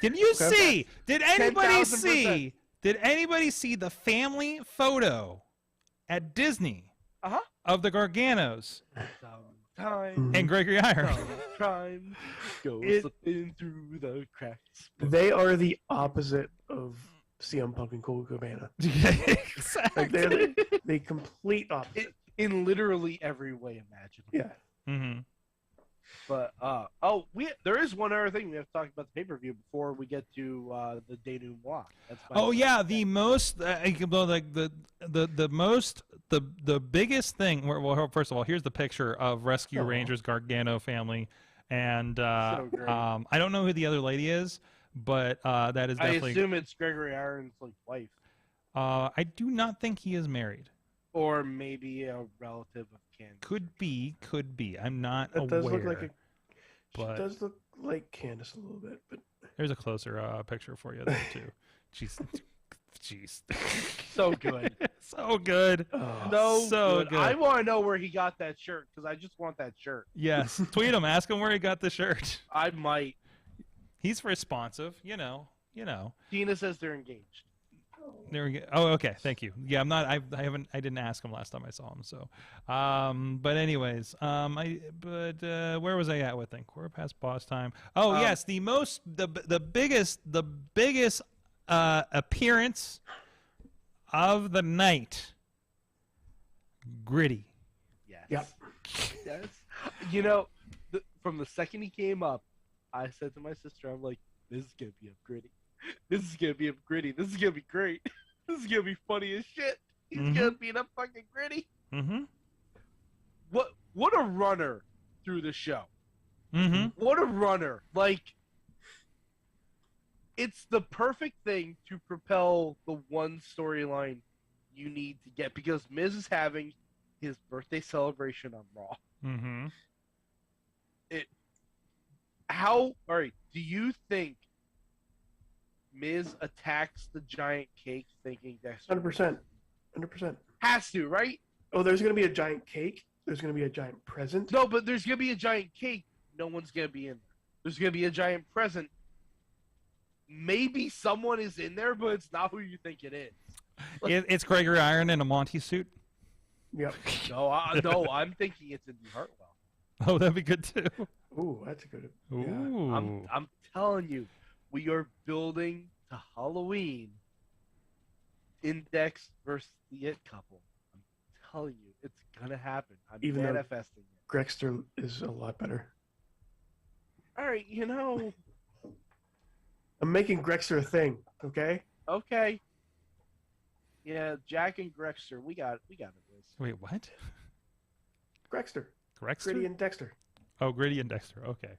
Did you Okay. see? Did anybody 10,000%. see? Did anybody see the family photo at Disney Uh-huh. of the Garganos Sometimes, and Gregory Iron? sometimes go It- slipping through the cracks. They are the opposite of CM Punk and Cole Cabana. Like they're the complete opposite. In literally every way imaginable. Yeah. Mm-hmm. But there is one other thing we have to talk about the pay-per-view before we get to the denouement. That's my Oh yeah, the most like the biggest thing. Well, first of all, here's the picture of Rescue Oh. Rangers Gargano family, and So great. I don't know who the other lady is, but that is I definitely. assume it's Gregory Iron's wife, I do not think he is married. or maybe a relative of kin. Could be. I'm not That aware. does look like but- she does look like Candace a little bit, but There's a closer picture for you there too. Jeez. So good. So good. oh, So good. I want to know where he got that shirt because I just want that shirt. Yes. Tweet him. Ask him where he got the shirt. I might. He's responsive. You know. Tina says they're engaged. There we go. Oh, okay. Thank you. Yeah, I'm not. I didn't ask him last time I saw him. So, but anyways, where was I at with thing? Quarter past boss time. Oh yes, the biggest appearance of the night. Gritty. Yes. Yep. Yes. You know, from the second he came up, I said to my sister, I'm like, this is gonna be a Gritty. This is gonna be a Gritty. This is gonna be great. This is gonna be funny as shit. He's gonna beat up fucking Gritty. Mm-hmm. What a runner through the show. Mm-hmm. What a runner. Like, it's the perfect thing to propel the one storyline you need to get, because Miz is having his birthday celebration on Raw. Mm-hmm. All right, do you think Miz attacks the giant cake thinking that's 100%. 100%. has to, right? Oh, there's going to be a giant cake. There's going to be a giant present. No, but there's going to be a giant cake. No one's going to be in there. There's going to be a giant present. Maybe someone is in there, but it's not who you think it is. It's Gregory Iron in a Monty suit. Yep. No, I'm thinking it's Indy Hartwell. Oh, that'd be good too. Ooh, that's a good. Ooh. Yeah. I'm telling you, we are building to Halloween. Index versus the It couple. I'm telling you, it's gonna happen. I'm Even though manifesting it. Grexter is a lot better. All right, I'm making Grexter a thing. Okay. okay. Yeah, Jack and Grexter, we got it. Liz. Wait, what? Grexter. Grexter? Gritty and Dexter. Oh, Gritty and Dexter. Okay.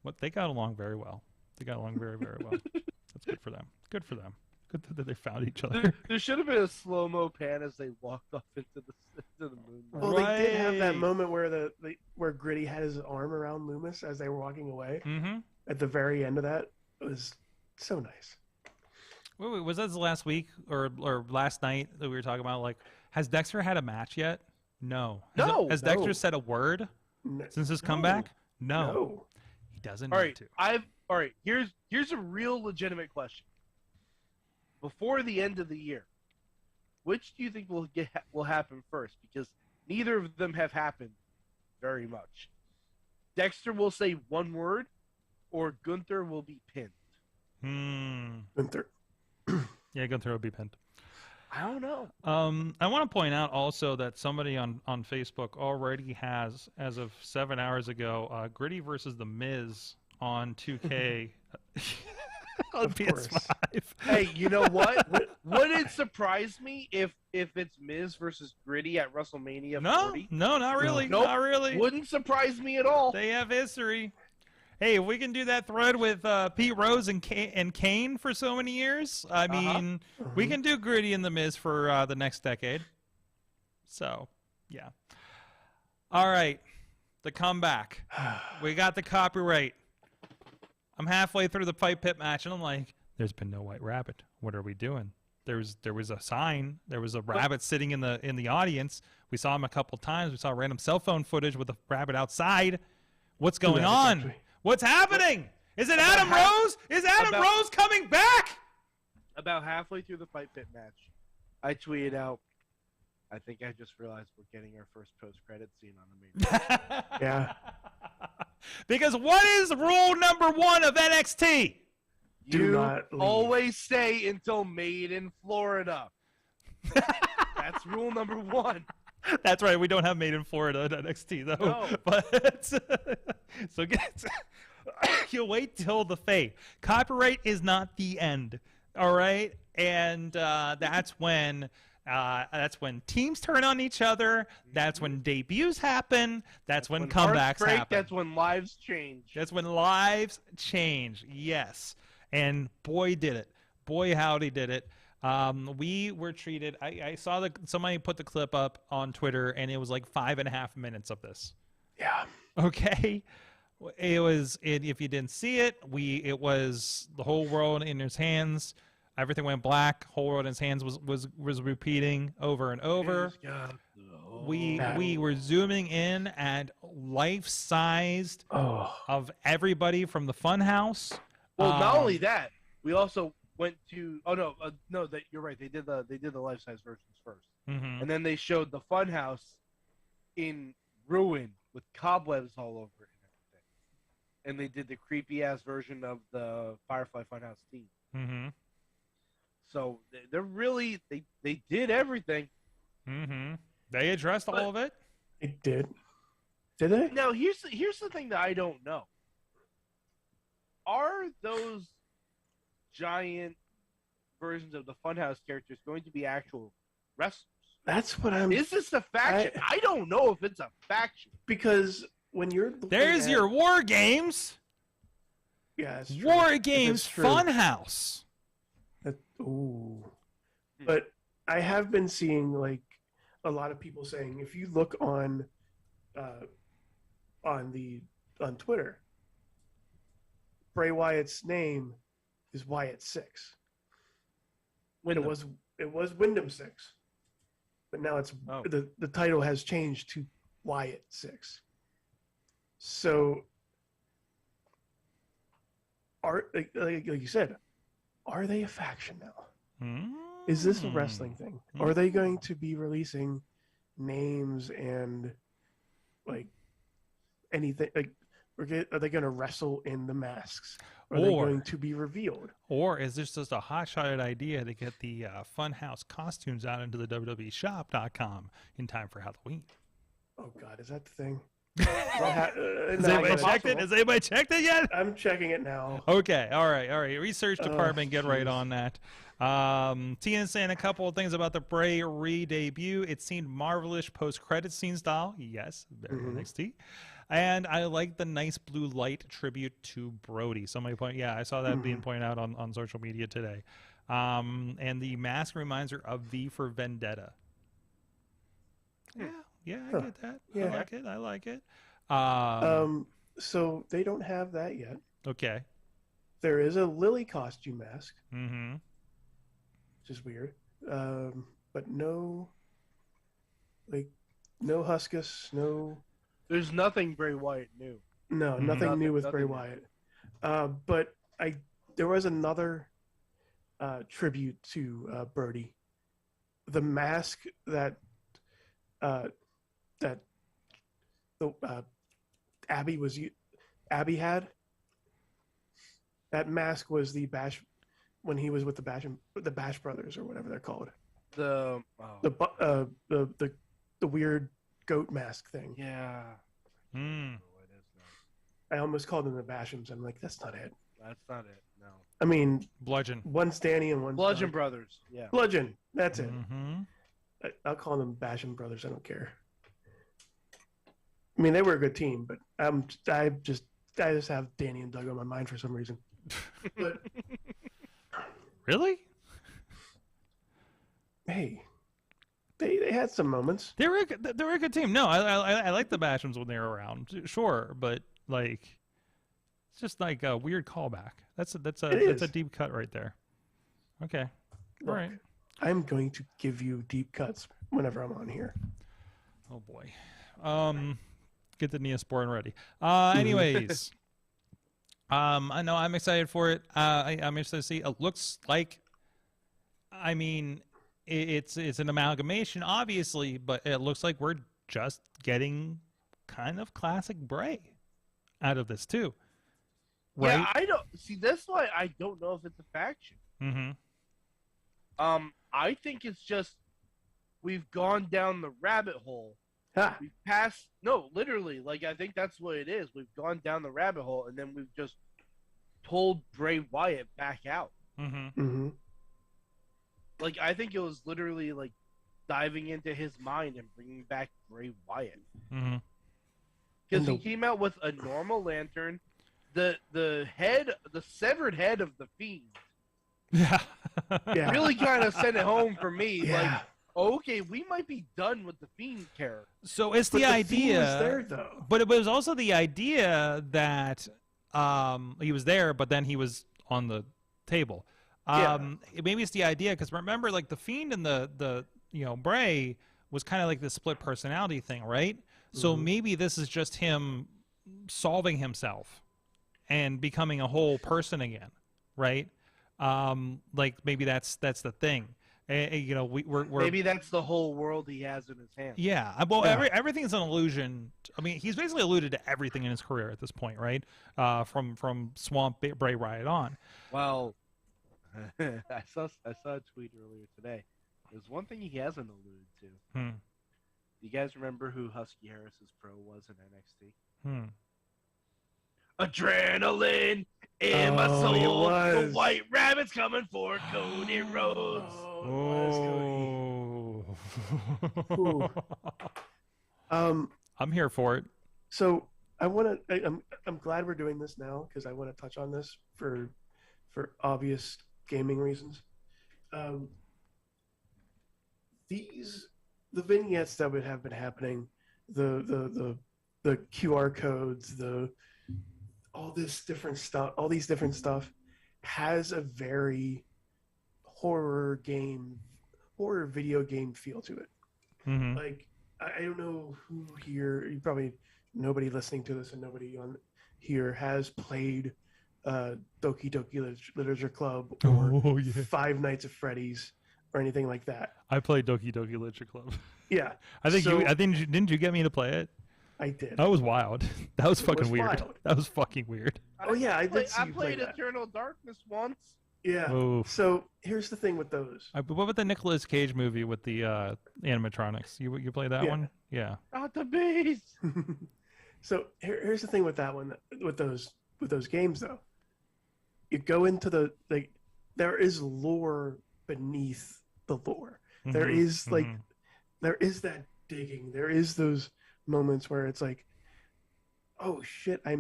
What they got along very well. They got along very, very well. That's good for them. Good for them. Good that they found each other. There should have been a slow-mo pan as they walked off into the moon. Well, they did have that moment where where Gritty had his arm around Loomis as they were walking away. Mm-hmm. At the very end of that, it was so nice. Wait, was that last week or last night that we were talking about? Like, has Dexter had a match yet? No. Has No. Dexter said a word since his comeback? No. He doesn't All need right, to. all right. Here's a real legitimate question. Before the end of the year, which do you think will happen first? Because neither of them have happened very much. Dexter will say one word, or Gunther will be pinned. Gunther. Yeah, Gunther will be pinned. I don't know. I want to point out also that somebody on Facebook already has, as of 7 hours ago, Gritty versus The Miz on 2K on PS5. Hey, you know what? Would it surprise me if it's Miz versus Gritty at WrestleMania 40? No, not really. Nope. Not really. Wouldn't surprise me at all. They have history. Hey, if we can do that thread with Pete Rose and Kane for so many years, I mean, we can do Gritty and The Miz for the next decade. So, yeah. All right, the comeback. We got the copyright. I'm halfway through the Fight Pit match, and I'm like, there's been no White Rabbit. What are we doing? There was a sign. There was a rabbit sitting in the audience. We saw him a couple times. We saw random cell phone footage with the rabbit outside. What's going on? Actually. What's happening? Is it Adam Rose? Is Adam Rose coming back? About halfway through the Fight Pit match, I tweeted out, I think I just realized we're getting our first post-credit scene on the main. Yeah. Because what is rule number 1 of NXT? Do You not leave. always stay until Made in Florida. That's rule number 1. That's right. We don't have Made in Florida at NXT though. No. But so you wait till the fade. Copyright is not the end. All right, and that's when teams turn on each other. That's when debuts happen. That's when comebacks hearts break, happen. That's when lives change. That's when lives change. Yes, and boy did it. Boy howdy did it. We were treated. I saw somebody put the clip up on Twitter, and it was like 5.5 minutes of this. Yeah. Okay, it was. If you didn't see it, it was the whole world in his hands. Everything went black. Whole world in his hands was repeating over and over. We were zooming in at life-sized Oh. of everybody from the Funhouse Well, not only that, we also went to. Oh no, that you're right. They did the life size versions first, and then they showed the Funhouse in ruin with cobwebs all over it and everything. And they did the creepy ass version of the Firefly Funhouse theme. Mm-hmm. So they're really they did everything. Mm-hmm. They addressed all of it. It did. Did they? Now here's the thing that I don't know. Are those giant versions of the Funhouse characters going to be actual wrestlers? That's what I'm. Is this a faction? I don't know if it's a faction. Because when you're There's your War Games. Yeah, it's true. War Games It's true. Funhouse. Ooh. But I have been seeing like a lot of people saying if you look on Twitter, Bray Wyatt's name is Wyatt 6. When it was Wyndham 6. But now it's the title has changed to Wyatt 6. So like you said, are they a faction now? Is this a wrestling thing? Are they going to be releasing names and like anything? Like, are they going to wrestle in the masks? Are they going to be revealed? Or is this just a hot-shotted idea to get the Funhouse costumes out into the WWE Shop.com in time for Halloween? Oh God, is that the thing? Has anybody checked it? Has anybody checked it yet? I'm checking it now. Okay, all right. Research department, get right on that. Tia's saying a couple of things about the Bray re-debut. It seemed marvelous post-credit scene style. Yes, very NXT. And I like the nice blue light tribute to Brody. Somebody I saw that being pointed out on social media today. And the mask reminds her of V for Vendetta. Yeah, I get that. Yeah. I like it. So they don't have that yet. Okay. There is a Lily costume mask. Mm-hmm. Which is weird. But no Huskus, no. There's nothing Bray Wyatt new. No, nothing new with Bray Wyatt. But there was another tribute to Brody. The mask that Abby had. That mask was the Bash when he was with the Bash Brothers or whatever they're called. The weird goat mask thing. Yeah. I almost called them the Bashams. I'm like, that's not it. That's not it. No. I mean, Bludgeon. One's Danny and one's Bludgeon Brothers. Yeah. Bludgeon. That's it. Mm-hmm. I'll call them Basham Brothers. I don't care. I mean, they were a good team, but I just have Danny and Doug on my mind for some reason. But really? Hey, they had some moments. They were a good team. No, I like the Bashams when they were around. Sure, but like it's just like a weird callback. That's a deep cut right there. Okay. Look, all right. I'm going to give you deep cuts whenever I'm on here. Oh boy. Get the Neosporin ready. Anyways. I know I'm excited for it. I'm excited to see. It looks like, I mean, it's an amalgamation, obviously, but it looks like we're just getting kind of classic Bray out of this too. Right? Yeah, I don't see. That's why I don't know if it's a faction. Mm-hmm. I think it's just we've gone down the rabbit hole. Ha. We've passed. No, literally, like I think that's what it is. We've gone down the rabbit hole, and then we've just pulled Bray Wyatt back out. Mm-hmm. Mm-hmm. Like I think it was literally like diving into his mind and bringing back Bray Wyatt. Mm-hmm. Because he came out with a normal lantern, the severed head of the Fiend. Yeah. Yeah. Really kind of sent it home for me. Yeah. Like, okay, we might be done with the Fiend character. So it's But the idea. Fiend was there, though. But it was also the idea that he was there, but then he was on the table. Maybe it's the idea because remember, like the Fiend and the Bray was kind of like the split personality thing, right? So maybe this is just him solving himself and becoming a whole person again, right? Like maybe that's the thing. You know, we're Maybe that's the whole world he has in his hands. yeah. Well, everything's an illusion. I mean, he's basically alluded to everything in his career at this point, right? From Swamp Bray Riot on. Well, I saw a tweet earlier today. There's one thing he hasn't alluded to. Hmm. Do you guys remember who Husky Harris's pro was in NXT? Hmm. Adrenaline in my Oh, soul. it The was. White Rabbit's coming for Cody Rhodes. Oh, it was Cody. Ooh. I'm here for it. So I'm glad we're doing this now because I want to touch on this for obvious gaming reasons. The vignettes that would have been happening, the QR codes, all these different stuff has a very horror video game feel to it. Mm-hmm. Like I don't know who here, probably nobody listening to this and nobody on here has played Doki Doki Literature Club or Five Nights at Freddy's or anything like that. I played Doki Doki Literature Club. Yeah, Didn't you get me to play it? I did. That was wild. That was fucking was weird. wild. That was fucking weird. Oh yeah, I did see I you play played that. Eternal Darkness once. Yeah. Oof. So here's the thing with those. What about the Nicolas Cage movie with the animatronics? You played that Yeah. one? Yeah. Not the beast. So here's the thing with that one, with those games though. You go into there is lore beneath the lore. There Mhm, is mhm. there is that digging. There is those moments where it's like, oh shit, I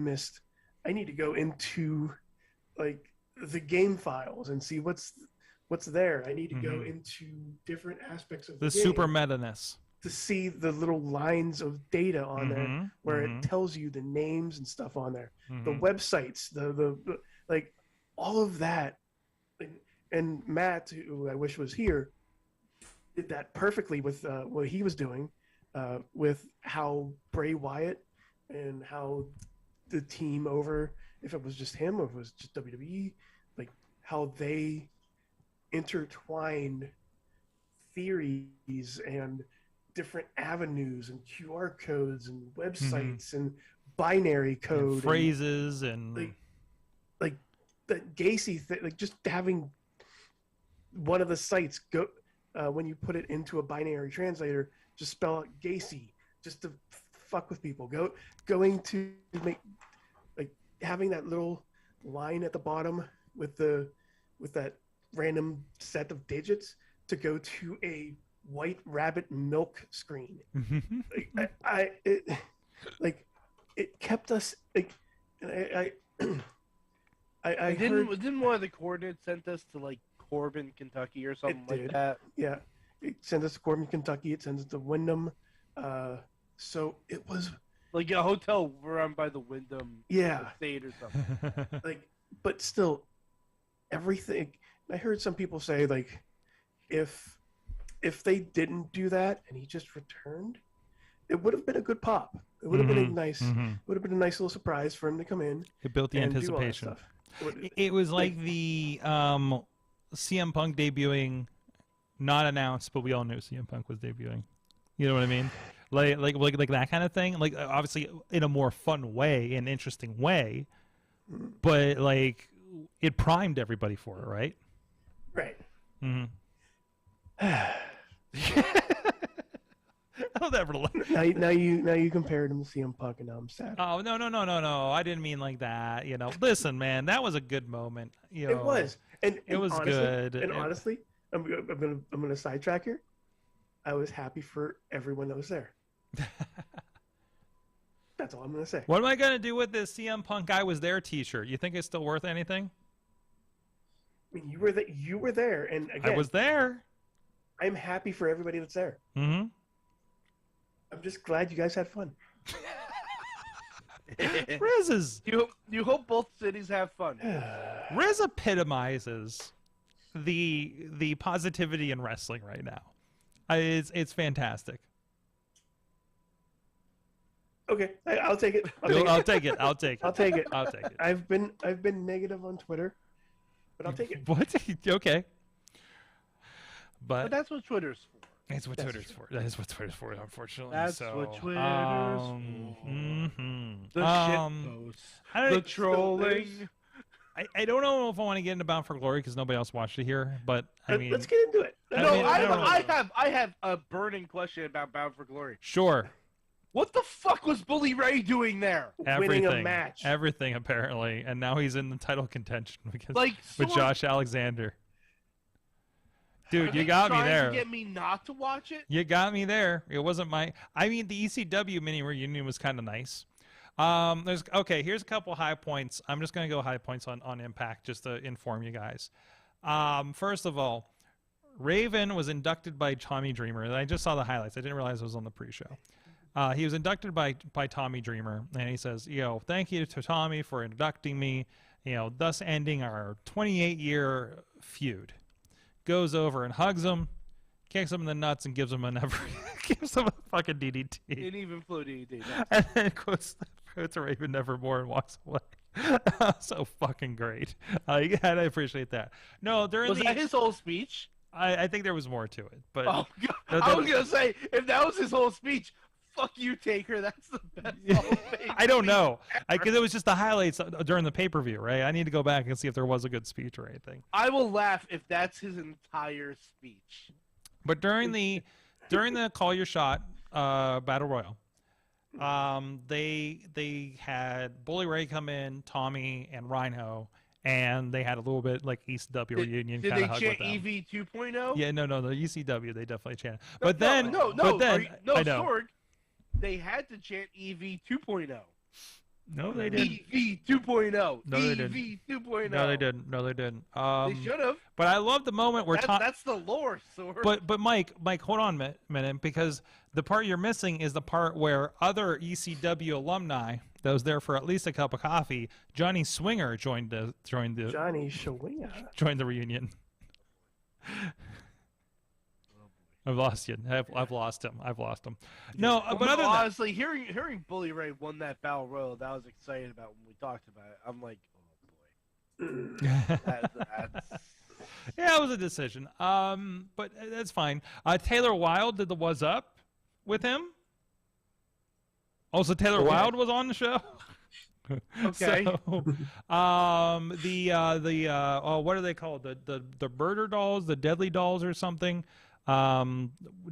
need to go into like the game files and see what's there. I need to go into different aspects of The the game super meta-ness. to see the little lines of data on there Mhm, where mhm. it tells you the names and stuff on there, the Mhm. websites, the like all of that. And Matt, who I wish was here, did that perfectly with what he was doing with how Bray Wyatt and how the team over, if it was just him or if it was just WWE, like how they intertwined theories and different avenues and QR codes and websites and binary code And phrases and like that Gacy thing, like just having one of the sites go when you put it into a binary translator, just spell out Gacy just to fuck with people. Going to make like having that little line at the bottom with that random set of digits to go to a White Rabbit milk screen. It kept us like I Didn't one of the coordinates sent us to like Corbin, Kentucky, or something It like did. that? Yeah, it sends us to Corbin, Kentucky. It sends us to Wyndham. So it was Like a hotel run by the Wyndham Yeah. Estate or something. like, but still, everything. I heard some people say like, if they didn't do that and he just returned, it would have been a good pop. It would have been a nice, would have been a nice little surprise for him to come in. It built the and do all that anticipation. stuff. It was like the CM Punk debuting, not announced, but we all knew CM Punk was debuting. You know what I mean? Like that kind of thing. Like obviously in a more fun way, an interesting way, but like it primed everybody for it, right? Right. Mm-hmm. I'll never now you compared him to CM Punk, and now I'm sad. Oh no! I didn't mean like that. You know, listen, man, that was a good moment. You know, It was, and it was honestly, good. And honestly, I'm gonna sidetrack here. I was happy for everyone that was there. That's all I'm gonna say. What am I gonna do with this CM Punk guy was there T-shirt? You think it's still worth anything? I mean, you were there, and again, I was there. I'm happy for everybody that's there. Mm-hmm. I'm just glad you guys had fun. Riz is You hope both cities have fun. Riz epitomizes the positivity in wrestling right now. It's fantastic. Okay, I'll take it. I'll take it. I'll take it. I'll take it. I'll take it. I've been negative on Twitter, but I'll take it. What? Okay. But But that's what Twitter's for. that's what Twitter's for. That is what Twitter's for, unfortunately. That's so, what Twitter's for. mhm. The shitposts. I don't- The trolling. I don't know if I want to get into Bound for Glory because nobody else watched it here, but I mean, Let's get into it. I No, mean, I don't know. I have a burning question about Bound for Glory. sure, What the fuck was Bully Ray doing there? everything, Winning a match. everything apparently, and now he's in the title contention because Like, with Sorg, Josh Alexander. Dude, are you they got me trying there. To get me not to watch it? You got me there. It wasn't my. I mean, the ECW mini reunion was kind of nice. Here's a couple high points. I'm just gonna go high points on Impact just to inform you guys. First of all, Raven was inducted by Tommy Dreamer. I just saw the highlights. I didn't realize it was on the pre-show. He was inducted by Tommy Dreamer, and he says, thank you to Tommy for inducting me, thus ending our 28-year feud. Goes over and hugs him, kicks him in the nuts, and gives him gives him a fucking DDT. Didn't even flow DDT. And then quotes Raven Nevermore and walks away. So fucking great. I appreciate that. No, Was that his whole speech? I think there was more to it, but Oh, God. I was gonna say, if that was his whole speech, fuck you, Taker. That's the best. Hall of Fame I don't speech know, ever. because it was just the highlights during the pay-per-view, right? I need to go back and see if there was a good speech or anything. I will laugh if that's his entire speech. But during the Call Your Shot Battle Royal, they had Bully Ray come in, Tommy and Rhino, and they had a little bit like ECW reunion Did kind they of hug chant with them. EV 2.0? Yeah, no, the ECW they definitely chanted. No, But then, no, but then, I know. Sorg, they had to chant EV 2.0. No, they didn't. EV 2.0. No, they EV didn't. 2.0. No, they didn't. No, they didn't. They should have. But I love the moment where Tom. That's the lore, Sorg. But Mike, hold on a minute, because the part you're missing is the part where other ECW alumni that was there for at least a cup of coffee, Johnny Swinger joined the Johnny Shawinger. joined the reunion. I've lost you. I've lost him. No, but other than that, honestly, hearing Bully Ray won that battle royal, that I was excited about when we talked about it. I'm like, oh boy. That's yeah, it was a decision. But that's fine. Taylor Wilde did the "Was Up" with him. Also, Taylor Wilde was on the show. Okay. So, what are they called? The murder dolls, the deadly dolls, or something.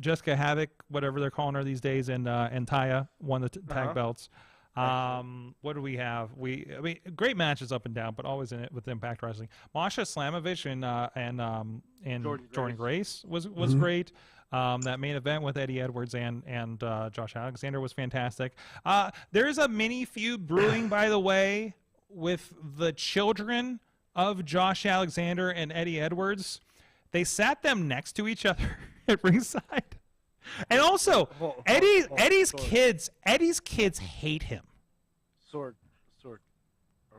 Jessica Havoc, whatever they're calling her these days, and Taya won the tag belts. What do we have? I mean, great matches up and down, but always in it with Impact Wrestling. Masha Slamovich and Jordan Grace was great. That main event with Eddie Edwards and Josh Alexander was fantastic. There's a mini feud brewing, by the way, with the children of Josh Alexander and Eddie Edwards. They sat them next to each other at ringside. And also, Eddie's kids hate him. Sorg, are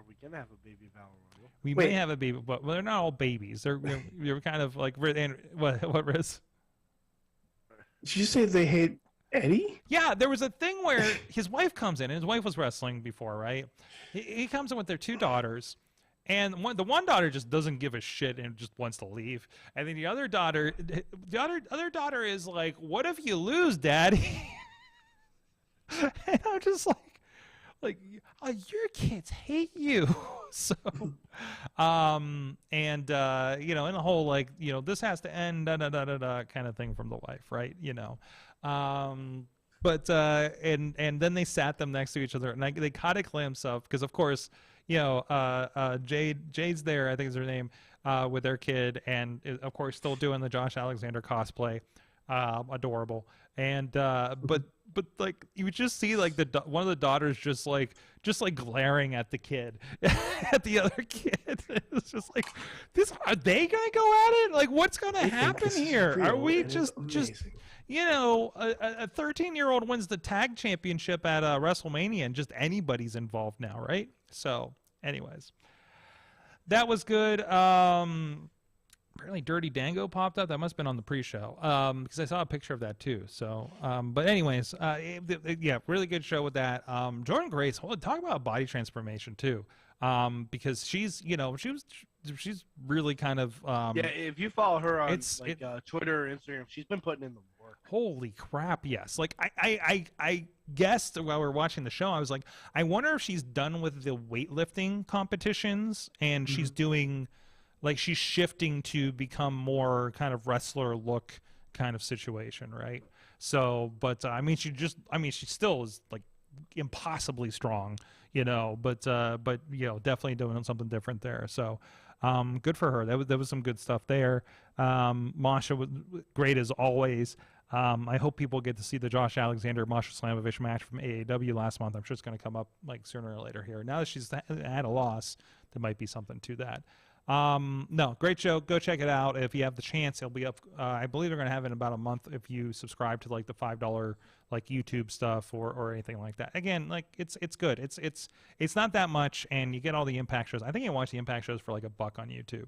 we gonna have a baby battle royal? We may have a baby, but they're not all babies. They're kind of like what Riz? Did you say they hate Eddie? Yeah, there was a thing where his wife comes in, and his wife was wrestling before, right? He comes in with their two daughters, and the one daughter just doesn't give a shit and just wants to leave. And then the other daughter is like, "What if you lose, Daddy?" And I'm just like, your kids hate you. So, in the whole this has to end, kind of thing from the wife, right? But and then they sat them next to each other, and they caught a glimpse of, because of course, Jade's there, I think is her name, with their kid, and of course still doing the Josh Alexander cosplay, adorable, and but like you would just see like one of the daughters just like glaring at the kid, at the other kid. It's just like, are they gonna go at it? Like, what's gonna happen here? Are we just a 13-year-old wins the tag championship at WrestleMania, and just anybody's involved now, right? So anyways, that was good. Where apparently Dirty Dango popped up. That must have been on the pre-show because I saw a picture of that too. So, but anyways, yeah, really good show with that. Jordan Grace, talk about body transformation too, because she's she's really kind of yeah. If you follow her on Twitter or Instagram, she's been putting in the work. Holy crap! Yes, like I guessed while we were watching the show, I was like, I wonder if she's done with the weightlifting competitions and she's doing. Like she's shifting to become more kind of wrestler look kind of situation, right? So, but I mean, she still is like impossibly strong, but definitely doing something different there. So, good for her. That was some good stuff there. Masha was great as always. I hope people get to see the Josh Alexander Masha Slamovich match from AAW last month. I'm sure it's going to come up like sooner or later here. Now that she's had a loss, there might be something to that. No, great show. Go check it out if you have the chance. It'll be up. I believe they're going to have it in about a month if you subscribe to like the $5 like YouTube stuff or anything like that. Again, like it's good. It's not that much, and you get all the Impact shows. I think you watch the Impact shows for like $1 on YouTube,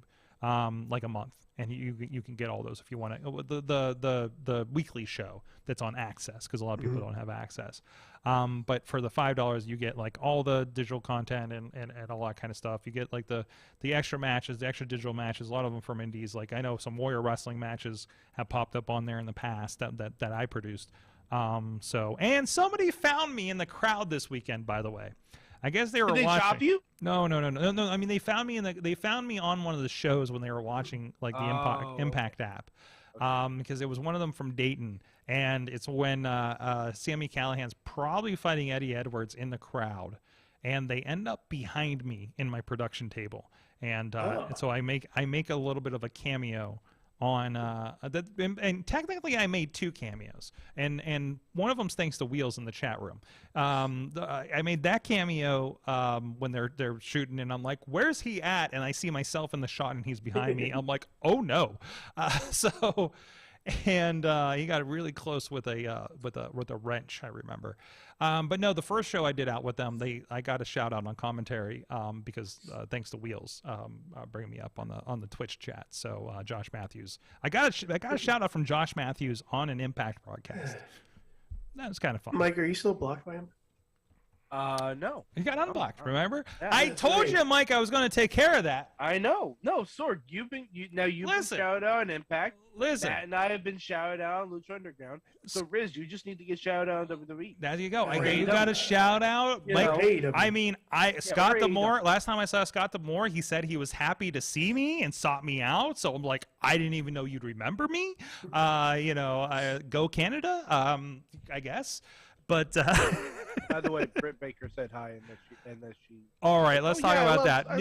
like a month, and you can get all those if you want to. The weekly show that's on Access because a lot of people don't have access. But for the $5, you get like all the digital content and all that kind of stuff. You get like the extra matches, the extra digital matches. A lot of them from indies. Like I know some Warrior Wrestling matches have popped up on there in the past that I produced. And somebody found me in the crowd this weekend. By the way, I guess they were Did they watching. chop you? No. I mean, they found me on one of the shows when they were watching like the Impact app. Because it was one of them from Dayton, and it's when Sami Callihan's probably fighting Eddie Edwards in the crowd, and they end up behind me in my production table, and so I make a little bit of a cameo on that, and technically I made 2 cameos, and one of them's thanks to Wheels in the chat room. I made that cameo when they're shooting, and I'm like, where's he at? And I see myself in the shot, and he's behind me. I'm like, oh no. And he got really close with a wrench, I remember. But no, the first show I did out with them, I got a shout out on commentary because thanks to Wheels bringing me up on the Twitch chat. So Josh Matthews, I got a shout out from Josh Matthews on an Impact broadcast. That was kind of fun. Mike, are you still blocked by him? No. He got unblocked. Remember? Yeah, I told you, Mike, I was going to take care of that. I know. No, Sword, you've been shouted out on Impact. Listen. Matt and I have been shouted out on Lucha Underground. So Riz, you just need to get shouted out on WWE. There you go. Yeah, You got a shout out. I mean, Scott D'Amore. Last time I saw Scott D'Amore, he said he was happy to see me and sought me out. So I'm like, I didn't even know you'd remember me. Go Canada. I guess. But by the way, Britt Baker said hi and that she. All right, let's talk about that.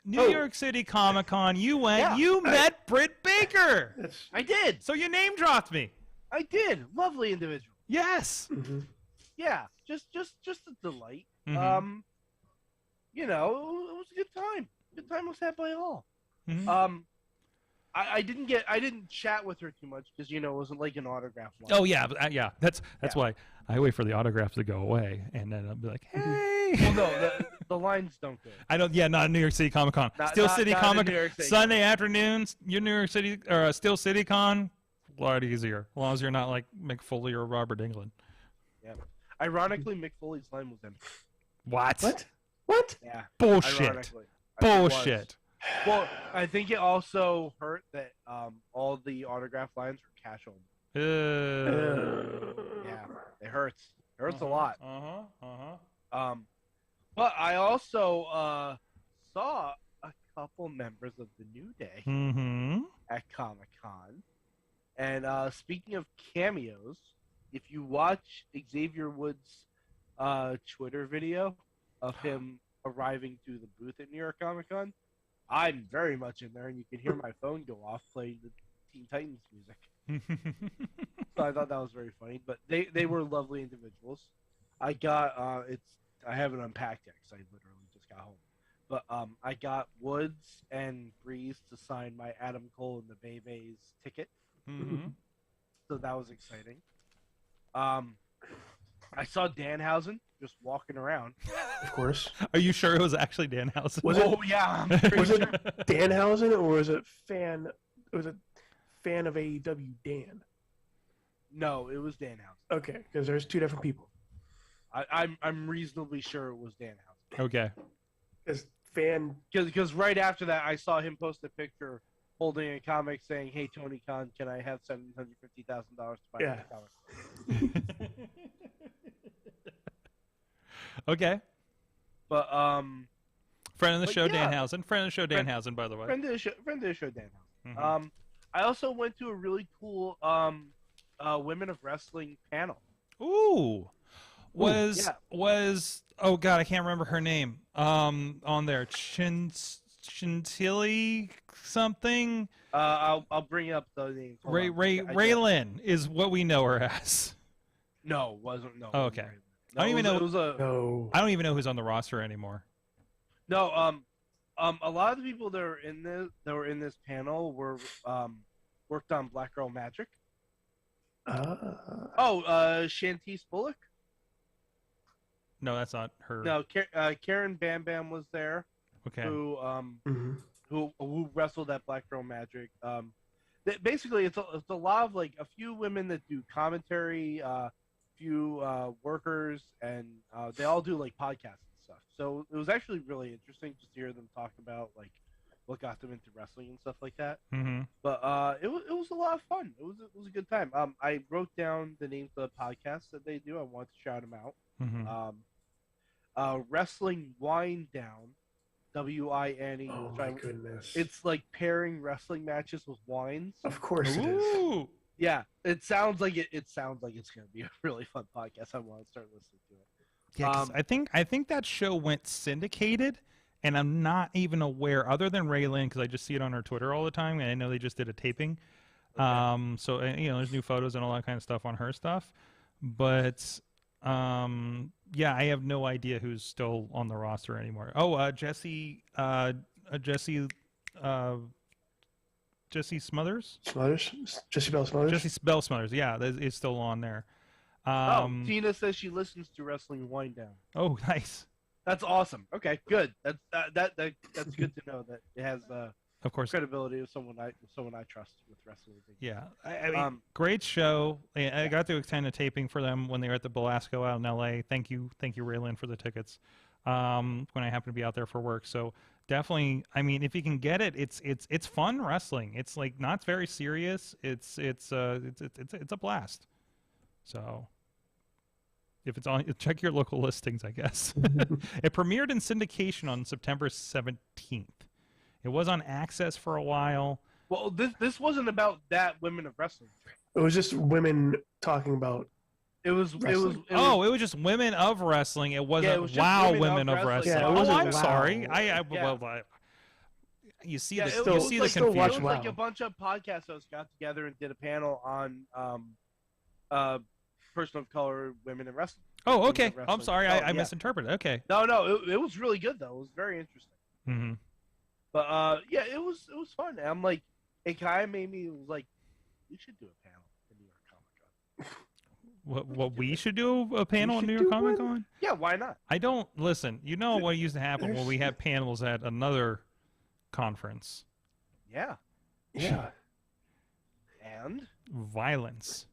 New York City Comic Con. You went. Yeah. You met Britt Baker. I did. So you name dropped me. I did. Lovely individual. Yes. Mm-hmm. Yeah. Just a delight. Mhm. It was a good time. Good time was had by all. Mhm. I didn't chat with her too much because it wasn't like an autograph line. Oh yeah, That's why I wait for the autographs to go away, and then I'll be like, hey. Well, no, the lines don't go. I don't. Yeah, not New York City Comic Con. Steel City not Comic in New York City. Sunday afternoons. Your New York City or Steel City Con, a lot easier. As long as you're not like Mick Foley or Robert Englund. Yeah. Ironically, Mick Foley's line was empty. What? Yeah. Bullshit. Ironically. I think it was. Bullshit. Well, I think it also hurt that all the autograph lines were cash only. Yeah, it hurts. It hurts a lot. But I also saw a couple members of the New Day at Comic-Con. And speaking of cameos, if you watch Xavier Woods' Twitter video of him arriving to the booth at New York Comic-Con, I'm very much in there, and you can hear my phone go off playing the Teen Titans music. So I thought that was very funny. But they were lovely individuals. I got I haven't unpacked yet because I literally just got home. But I got Woods and Breeze to sign my Adam Cole and the Bebe's ticket. So that was exciting. I saw Danhausen just walking around. Of course. Are you sure it was actually Danhausen? Was yeah. I'm pretty Was sure. it Danhausen or was it Fan a fan of AEW, Dan. No, it was Danhausen. Okay, because there's two different people. I'm reasonably sure it was Danhausen. Okay. As fan, Because right after that, I saw him post a picture holding a comic saying, "Hey Tony Khan, can I have $750,000 to buy Yeah. a comic?" Okay. But Friend of the But show, yeah. Danhausen. Friend of the show, Danhausen, by the way. friend of the show, Danhausen. Mhm. I also went to a really cool Women of Wrestling panel. Ooh. Was yeah. oh god, I can't remember her name. On there. Chantilly something. I'll bring up the name. Hold on. Raylan is what we know her as. No, wasn't no. Oh, it wasn't okay. Raylan. I don't even know- It was a no. I don't even know who's on the roster anymore. no. A lot of the people that were in this panel were worked on Black Girl Magic. Shantice Bullock. No, that's not her. No, Karen Bam Bam was there. Okay. Mhm. Who wrestled at Black Girl Magic. Basically, it's a lot of like a few women that do commentary, few workers, and they all do like podcasts and stuff. So it was actually really interesting just to hear them talk about like what got them into wrestling and stuff like that. Mm-hmm. But it was a lot of fun. It was a good time. I wrote down the names of the podcasts that they do. I want to shout them out. Mm-hmm. Wrestling Wind Down, WINE. Oh my goodness! It's like pairing wrestling matches with wines. Of course it is. Ooh. Yeah, it sounds like it sounds like it's gonna be a really fun podcast. I want to start listening to it. Yeah, 'cause I think that show went syndicated, and I'm not even aware, other than Raylan, because I just see it on her Twitter all the time, and I know they just did a taping. Okay. So there's new photos and all that kind of stuff on her stuff, but yeah, I have no idea who's still on the roster anymore. Oh, Jesse Smothers, Jesse Bell Smothers. Jesse Bell Smothers, yeah, that is still on there. Tina says she listens to Wrestling Wind Down. Oh, nice. That's awesome. Okay, good. That's good to know that it has Of course. credibility of someone I trust with wrestling. Yeah, I mean, great show. I got to attend a taping for them when they were at the Belasco out in LA. Thank you, Raylan, for the tickets. When I happened to be out there for work, so definitely. I mean, if you can get it, it's fun wrestling. It's like not very serious. It's a blast. So if it's on, check your local listings, I guess. It premiered in syndication on September 17th. It was on Access for a while. Well, this wasn't about that Women of Wrestling. It was just women talking about. It was Wrestling. It was just Women of Wrestling. It wasn't it was just Wow Women of of Wrestling. Wrestling. Yeah, it Oh, wasn't I'm Wow. sorry. Yeah. You see Yeah, the it you was see like- the still watch confusion. It was like Wow. a bunch of podcast hosts got together and did a panel on person of color women in wrestling. Oh, Women okay. of I'm wrestling. sorry. Oh, I yeah. misinterpreted. Okay. No, it was really good though. It was very interesting. Mm-hmm. But yeah, it was fun. And I'm like, it kind of made me like, we should do a panel in New York Comic Con. What we should do a panel in should New York do Comic one? Con? Yeah, why not? I don't listen. You know what used to happen when we had panels at another conference? Yeah, Yeah. and Violence.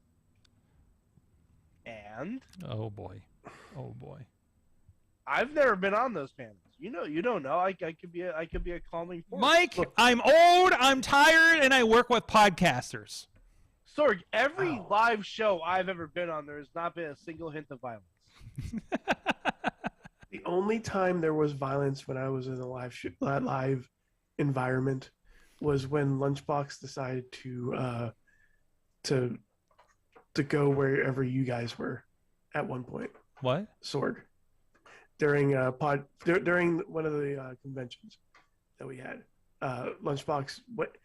oh boy. I've never been on those panels. You don't know. I could be a calming force. Mike, I'm old, I'm tired, and I work with podcasters. Sorg, every Wow. live show I've ever been on, there has not been a single hint of violence. The only time there was violence when I was in a live environment was when Lunchbox decided to go wherever you guys were at one point. What? Sorg. During during one of the conventions that we had, Lunchbox. What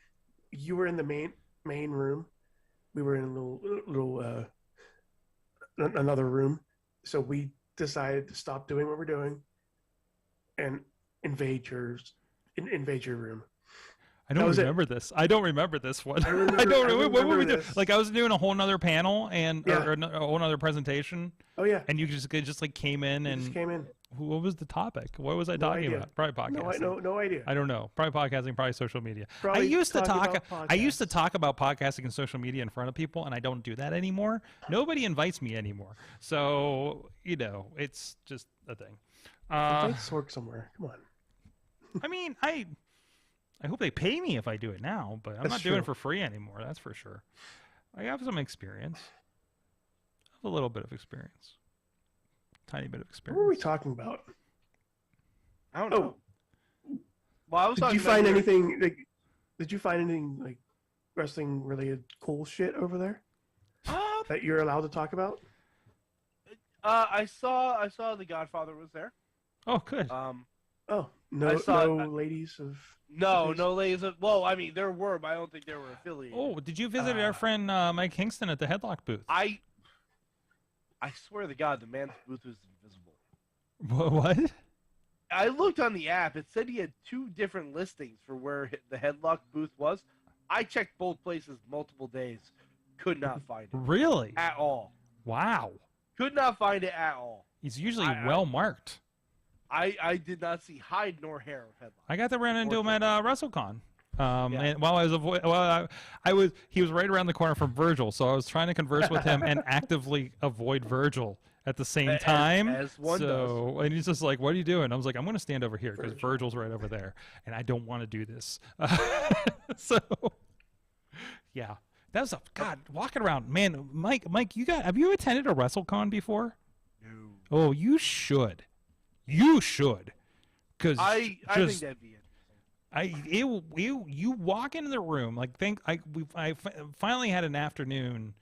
you were in the main room, we were in a little another room, so we decided to stop doing what we're doing and invade your room. I That don't was it. remember this. I don't remember this one. I remember- I don't I remember. What were we remember doing? this. Like I was doing a whole nother panel and Yeah. or a whole nother presentation, Oh yeah, and you just like came in we and just came in. What was the topic? What was I No talking idea. about? Probably podcasting. No idea. I don't know. Probably podcasting. Probably social media. Probably I used to talking talk. about I used to podcasts. talk about podcasting and social media in front of people, and I don't do that anymore. Nobody invites me anymore. So it's just a thing. Invite Sork somewhere. Come on. I mean, I hope they pay me if I do it now, but I'm That's not doing it true. for free anymore. That's for sure. I have some experience. I have a little bit of experience. Tiny bit of experience. What were we talking about? I don't know. Well, I was Did talking you about find your- anything? Did you find anything like wrestling related cool shit over there that you're allowed to talk about? I saw The Godfather was there. Oh, good. Oh, no, I saw- no ladies of. No ladies. Well, I mean, there were, but I don't think they were affiliated. Oh, did you visit our friend Mike Kingston at the Headlock booth? I swear to God, the man's booth was invisible. What? I looked on the app. It said he had 2 different listings for where the Headlock booth was. I checked both places multiple days. Could not find it Really? at all. Wow. Could not find it at all. He's usually I- well marked. I did not see hide nor hair of Headlock. I got to run into him at WrestleCon. Yeah. And while I was he was right around the corner from Virgil, so I was trying to converse with him and actively avoid Virgil at the same time. As one does. And he's just like, "What are you doing?" I was like, "I'm going to stand over here because Virgil's right over there, and I don't want to do this." So, yeah, that was walking around, man. Mike, have you attended a WrestleCon before? No. Oh, you should. You should, because I think that'd be interesting. you walk into the room like I finally had an afternoon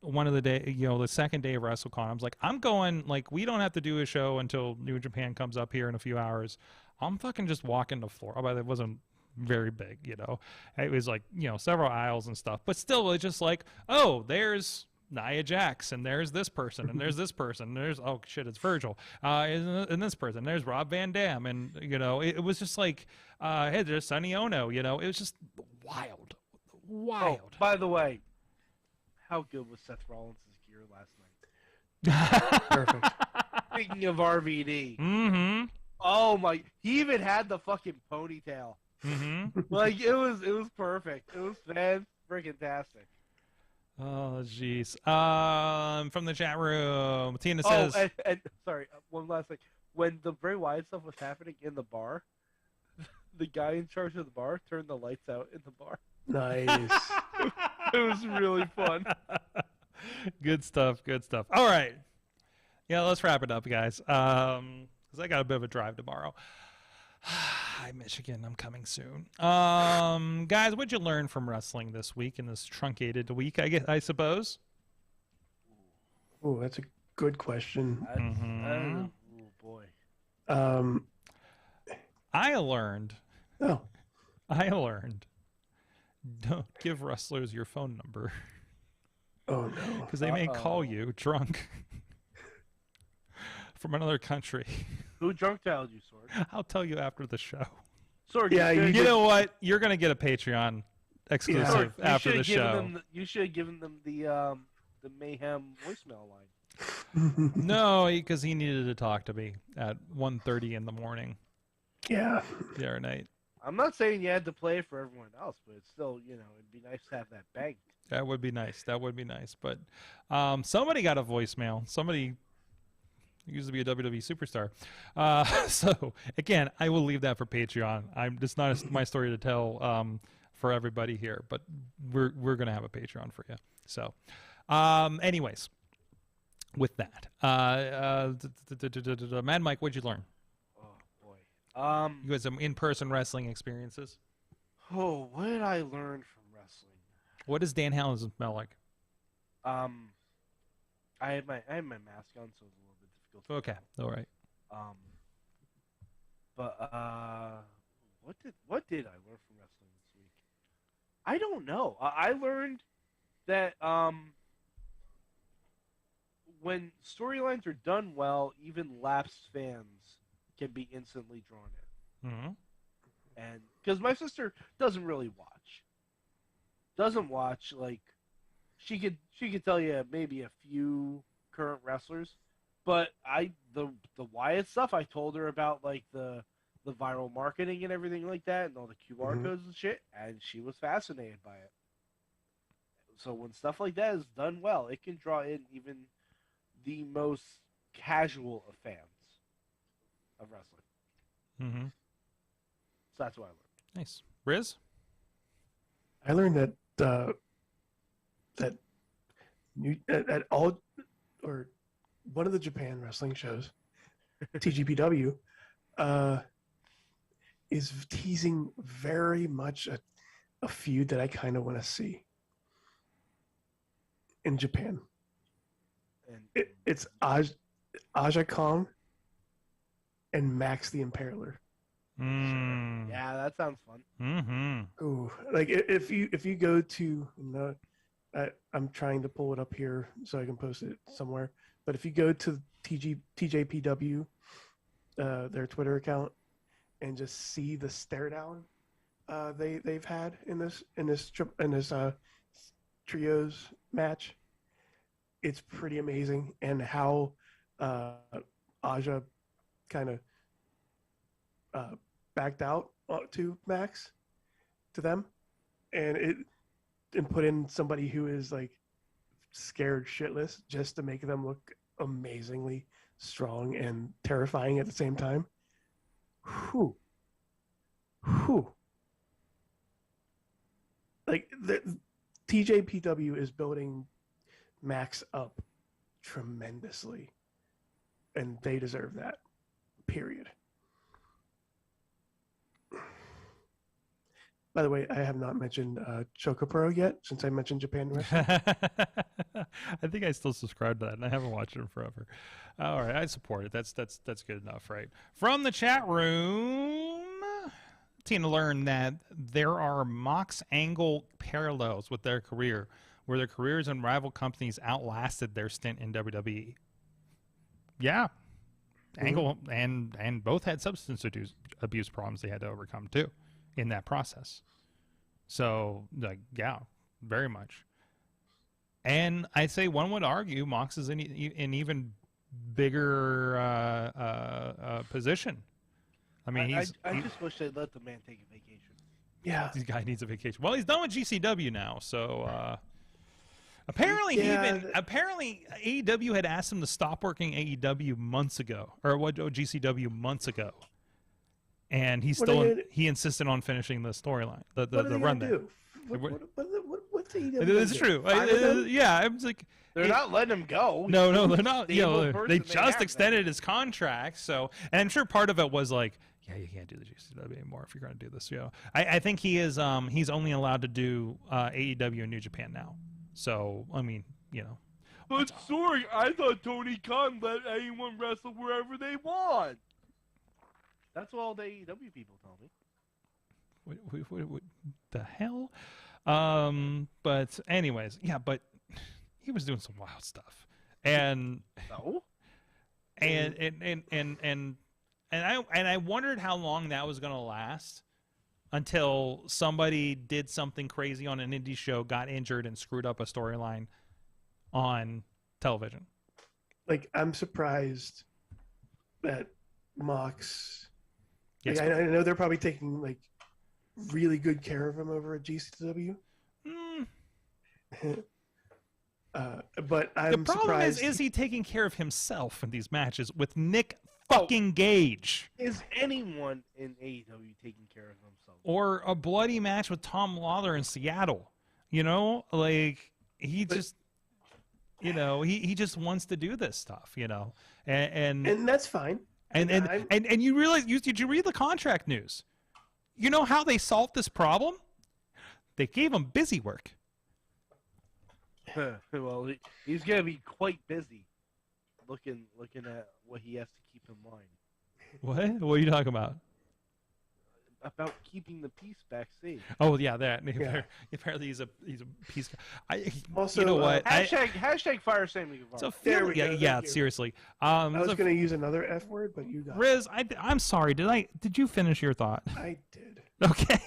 one of the day the second day of WrestleCon. I was like, I'm going, like, we don't have to do a show until New Japan comes up here in a few hours. I'm fucking just walking the floor. But it wasn't very big, it was like several aisles and stuff, but still it's just like, oh, there's Nia Jax, and there's this person, and there's this person, and there's, oh shit, it's Virgil, and this person, there's Rob Van Dam, and it was just like, hey, there's Sonny Ono, it was just wild. Oh, by the way, how good was Seth Rollins' gear last night? Perfect. Speaking of RVD, Mm-hmm. oh my, he even had the fucking ponytail. Mm-hmm. Like, it was perfect. It was fan-freaking-tastic. Oh jeez. From the chat room, Tina Oh, says, and sorry, one last thing. When the Bray Wyatt stuff was happening in the bar, the guy in charge of the bar turned the lights out in the bar. Nice. It was really fun. Good stuff. All right. Yeah, let's wrap it up, guys. Because I got a bit of a drive tomorrow. Hi, Michigan. I'm coming soon. Guys, what'd you learn from wrestling this week in this truncated week, I suppose? Oh, that's a good question. Mhm. Oh boy. I learned, Oh, don't give wrestlers your phone number oh no. because they may call you drunk from another country. Who drunk dialed you, Sword? I'll tell you after the show. Sword, Yeah, you you You know what? You're going to get a Patreon exclusive after the show. You should have given them the Mayhem voicemail line. No, because he needed to talk to me at 1:30 in the morning Yeah. the other night. I'm not saying you had to play it for everyone else, but it's still, it'd be nice to have that banked. That would be nice. But somebody got a voicemail. Somebody used to be a WWE superstar. So again, I will leave that for Patreon. It's not my story to tell for everybody here, but we're gonna have a Patreon for you. So, anyways, with that, Mad Mike, what'd you learn? Oh boy. You had some in-person wrestling experiences. Oh, what did I learn from wrestling? What does Dan Housen smell like? I had my mask on, so it was a little bit difficult. To Okay, all right. But what did I learn from wrestling this week? I don't know. I learned that when storylines are done well, even lapsed fans can be instantly drawn in. Mm-hmm. And because my sister doesn't really watch, like she could tell you maybe a few current wrestlers, But the Wyatt stuff, I told her about like the viral marketing and everything like that, and all the QR codes and shit, and she was fascinated by it. So when stuff like that is done well, it can draw in even the most casual of fans of wrestling. Mm-hmm. So that's what I learned. Nice. Riz? I learned that at all or one of the Japan wrestling shows, TGPW, is teasing very much a feud that I kind of want to see in Japan. And It's Aja Kong and Max the Impaler. Mm. yeah, that sounds fun. Mm-hmm. Ooh, like if you go to I'm trying to pull it up here so I can post it somewhere. But if you go to TJPW, their Twitter account, and just see the stare down they've had in this trios match, it's pretty amazing. And how Aja kind of backed out to Max, to them, and put in somebody who is like scared shitless just to make them look amazingly strong and terrifying at the same time. Whew. Like the TJPW is building Max up tremendously, and they deserve that. Period. By the way, I have not mentioned Chocopro yet, since I mentioned Japan Wrestling. I think I still subscribe to that, and I haven't watched it in forever. All right, I support it. That's good enough, right? From the chat room, Tina learned that there are Mox Angle parallels with their career, where their careers in rival companies outlasted their stint in WWE. Yeah, Angle and both had substance abuse problems they had to overcome too in that process. So, like, yeah, very much. And I'd say one would argue Mox is in an even bigger position. I mean, I just wish they'd let the man take a vacation. Yeah. this guy needs a vacation. Well, he's done with GCW now, so apparently apparently AEW had asked him to stop working AEW months ago, or GCW months ago. And he insisted on finishing the storyline, the run there. What's AEW? This is true. Yeah, I was like, They're not letting him go. No, they're not. The You know, person they they just have extended his contract. So, and I'm sure part of it was like, yeah, you can't do the GCW anymore if you're going to do this. You know, I think he is. He's only allowed to do AEW and New Japan now. So, I mean, you know. But sorry, I thought Tony Khan let anyone wrestle wherever they want. That's what all the AEW people tell me. What the hell? But anyways, yeah, but he was doing some wild stuff, and No. and I wondered how long that was going to last until somebody did something crazy on an indie show, got injured, and screwed up a storyline on television. Like, I'm surprised that Mox. Yes. Like, I know they're probably taking like really good care of him over at GCW. But I'm the problem surprised. is he taking care of himself in these matches with Nick fucking Gage? Is anyone in AEW taking care of themselves? Or a bloody match with Tom Lawler in Seattle? You know, like he just, you know, he just wants to do this stuff. You know, and that's fine. And you realize, did you read the contract news? You know how they solved this problem? They gave him busy work. Well, he's going to be quite busy looking at what he has to keep in mind. What? What are you talking about? About keeping the peace backstage. Oh yeah, that. Yeah. Apparently he's a piece. Also, you know what? Hashtag fire Sammy Guevara. So There we go, yeah, thank you. seriously. I was going to use another F word, but you got it. Riz, I'm sorry. Did you finish your thought? I did. Okay.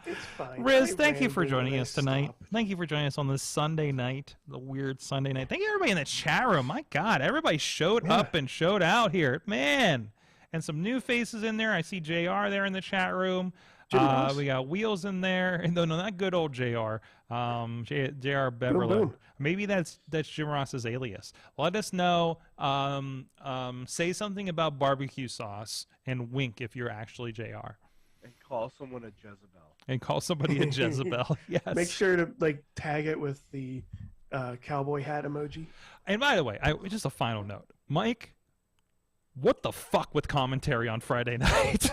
It's fine. Riz, I thank you for ramble joining when I us tonight. stop. Thank you for joining us on this Sunday night, the weird Sunday night. Thank you, everybody in the chat room. My God, everybody showed up and showed out here. Man. And some new faces in there. I see JR there in the chat room. We got Wheels in there. No, not good old JR. JR Beverly. boom. Maybe that's Jim Ross's alias. Let us know. Say something about barbecue sauce and wink if you're actually JR. And call someone a Jezebel. And call somebody a Jezebel. Yes. Make sure to tag it with the cowboy hat emoji. And by the way, just a final note. Mike, what the fuck with commentary on Friday night?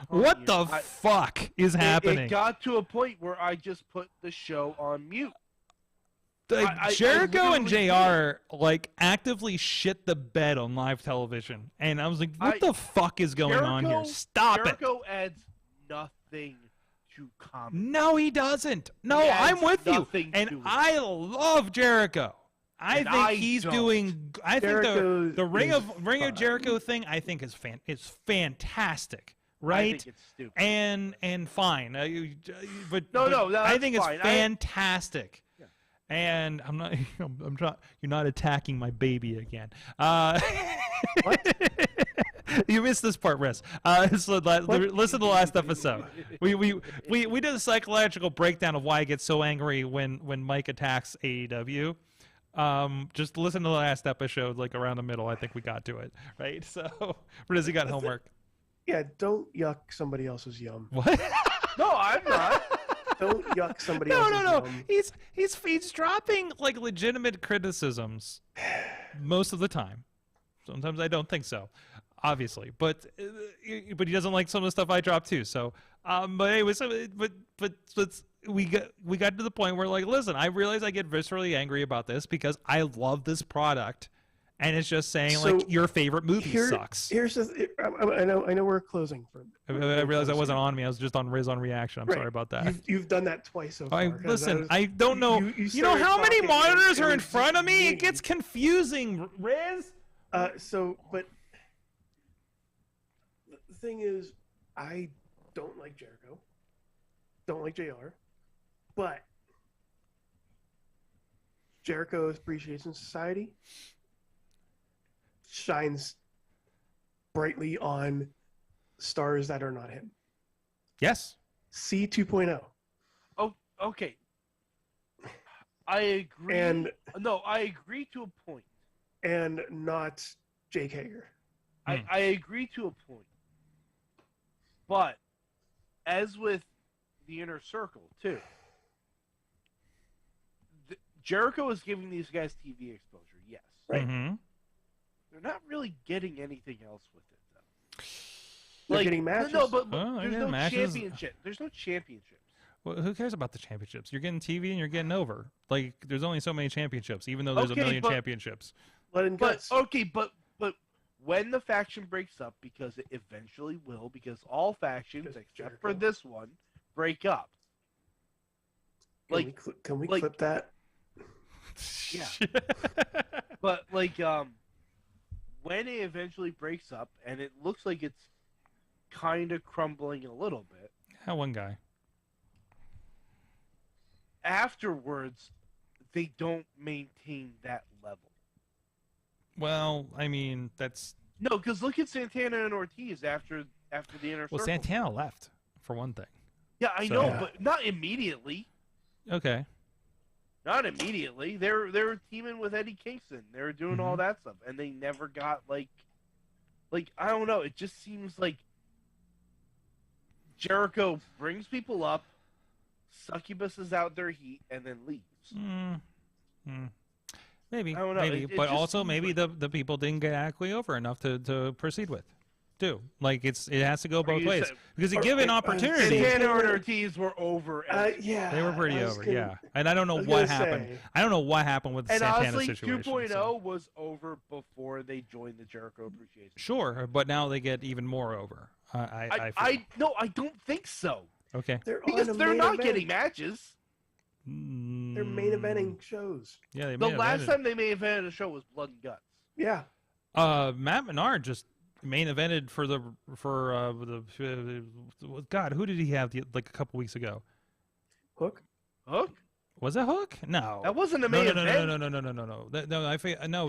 What the fuck is happening? It got to a point where I just put the show on mute. Jericho and literally JR actively shit the bed on live television, and I was like, "What the fuck is going on here? Stop it!" Jericho adds nothing to comedy. No, he doesn't. No, He I'm adds with you, nothing and to it. I love Jericho. I think he's don't. doing. I think Jericho the Ring is of Jericho thing. I think is fantastic. Right, I think it's stupid. and fine, but I think it's fine. fantastic. And I'm not. I'm trying. You're not attacking my baby again. What? You missed this part, Riz. So listen to the last episode. We did a psychological breakdown of why I get so angry when Mike attacks AEW. Just listen to the last episode, around the middle. I think we got to it, right? So Riz, you got homework. Yeah, don't yuck somebody else's yum. What? No, I'm not. Don't yuck somebody else's No. yum. He's dropping legitimate criticisms most of the time. Sometimes I don't think so, obviously, but he doesn't like some of the stuff I drop too. So, but anyway, we got to the point where listen, I realize I get viscerally angry about this because I love this product. And it's just saying your favorite movie sucks. Here's I know we're closing. I realized I wasn't on me. I was just on Riz on reaction. I'm sorry about that. You've done that twice so far. Listen, I don't know. You know how many monitors are in front of me? It gets confusing, Riz. But the thing is, I don't like Jericho. Don't like JR. But Jericho Appreciation Society shines brightly on stars that are not him. Yes. C 2.0. Oh, okay. I agree. I agree to a point. And not Jake Hager. I agree to a point. But as with the Inner Circle too, Jericho is giving these guys TV exposure. Yes. Right. Mm-hmm. They're not really getting anything else with it, though. They're getting matches. No, but Well, there's yeah, no matches. championship. There's no championships. Well, who cares about the championships? You're getting TV and you're getting over. There's only so many championships, even though there's a million championships. But when the faction breaks up, because it eventually will, because all factions except for this one break up. Can we clip that? Yeah. But when it eventually breaks up, and it looks like it's kind of crumbling a little bit. Yeah, one guy. Afterwards, they don't maintain that level. Well, I mean, that's... No, because look at Santana and Ortiz after the Inner Circle. Well, Santana left, for one thing. Yeah, I know, but not immediately. Okay. Not immediately. They were teaming with Eddie Kingston. They were doing all that stuff, and they never got I don't know. It just seems like Jericho brings people up, succubuses out their heat, and then leaves. Maybe. I don't know. Maybe, It but just also seems maybe like- the people didn't get adequately over enough to proceed with. It has to go both ways because you give an opportunity. Santana and Ortiz were over. Yeah, They were pretty over, yeah. And I don't know what happened. I don't know what happened with the And Santana honestly, situation. 2.0 was over before they joined the Jericho Appreciation. Sure, but now they get even more over. I No, I don't think so. okay. Because they're not getting matches. They're main eventing shows. Yeah, they The may last have time they main evented a show was Blood and Guts. Yeah. Matt Menard just main evented for God, who did he have like a couple weeks ago? Hook. Hook? Was it Hook? No. That wasn't a No, main no, event. no.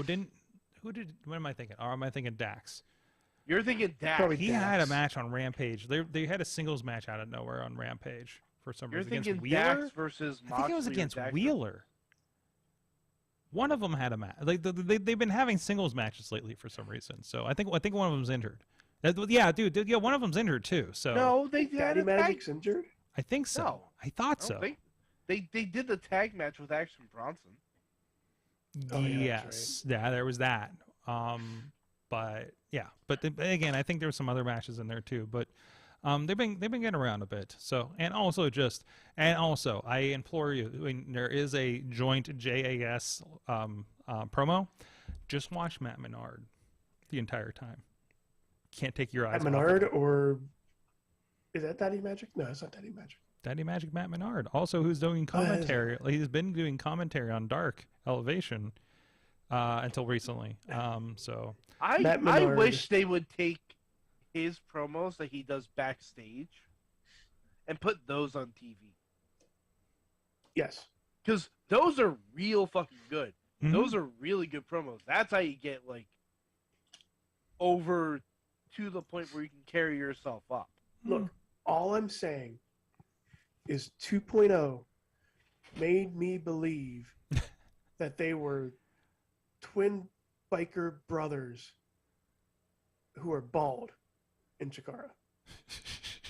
What am I thinking? Or am I thinking Dax? You're thinking Dax. Probably He Dax. had a match on Rampage. They had a singles match out of nowhere on Rampage for some You're reason thinking against Wheeler. Dax versus I Moxley. think it was or against Dax Wheeler. One of them had a match. Like they've been having singles matches lately for some reason. So I think one of them's injured. Yeah, dude. Yeah, one of them's injured too. So No, they had Daddy a tag. Magic's injured. I think so. No. I thought I so. don't think they did the tag match with Action Bronson. Oh, yeah, Yes, that's yeah, there was that. But yeah, but again, I think there were some other matches in there too. But they've been getting around a bit. So and also I implore you, when there is a joint JAS promo, just watch Matt Menard the entire time. Can't take your eyes At off Menard, it. or is that Daddy Magic? No, it's not Daddy Magic. Daddy Magic Matt Menard, also who's doing Oh, that is commentary. He's been doing commentary on Dark Elevation until recently. So I Matt Menard. wish they would take his promos that he does backstage and put those on TV. Yes. Because those are real fucking good. Mhm. Those are really good promos. That's how you get like over to the point where you can carry yourself up. Look, all I'm saying is 2.0 made me believe that they were twin biker brothers who are bald in Chikara.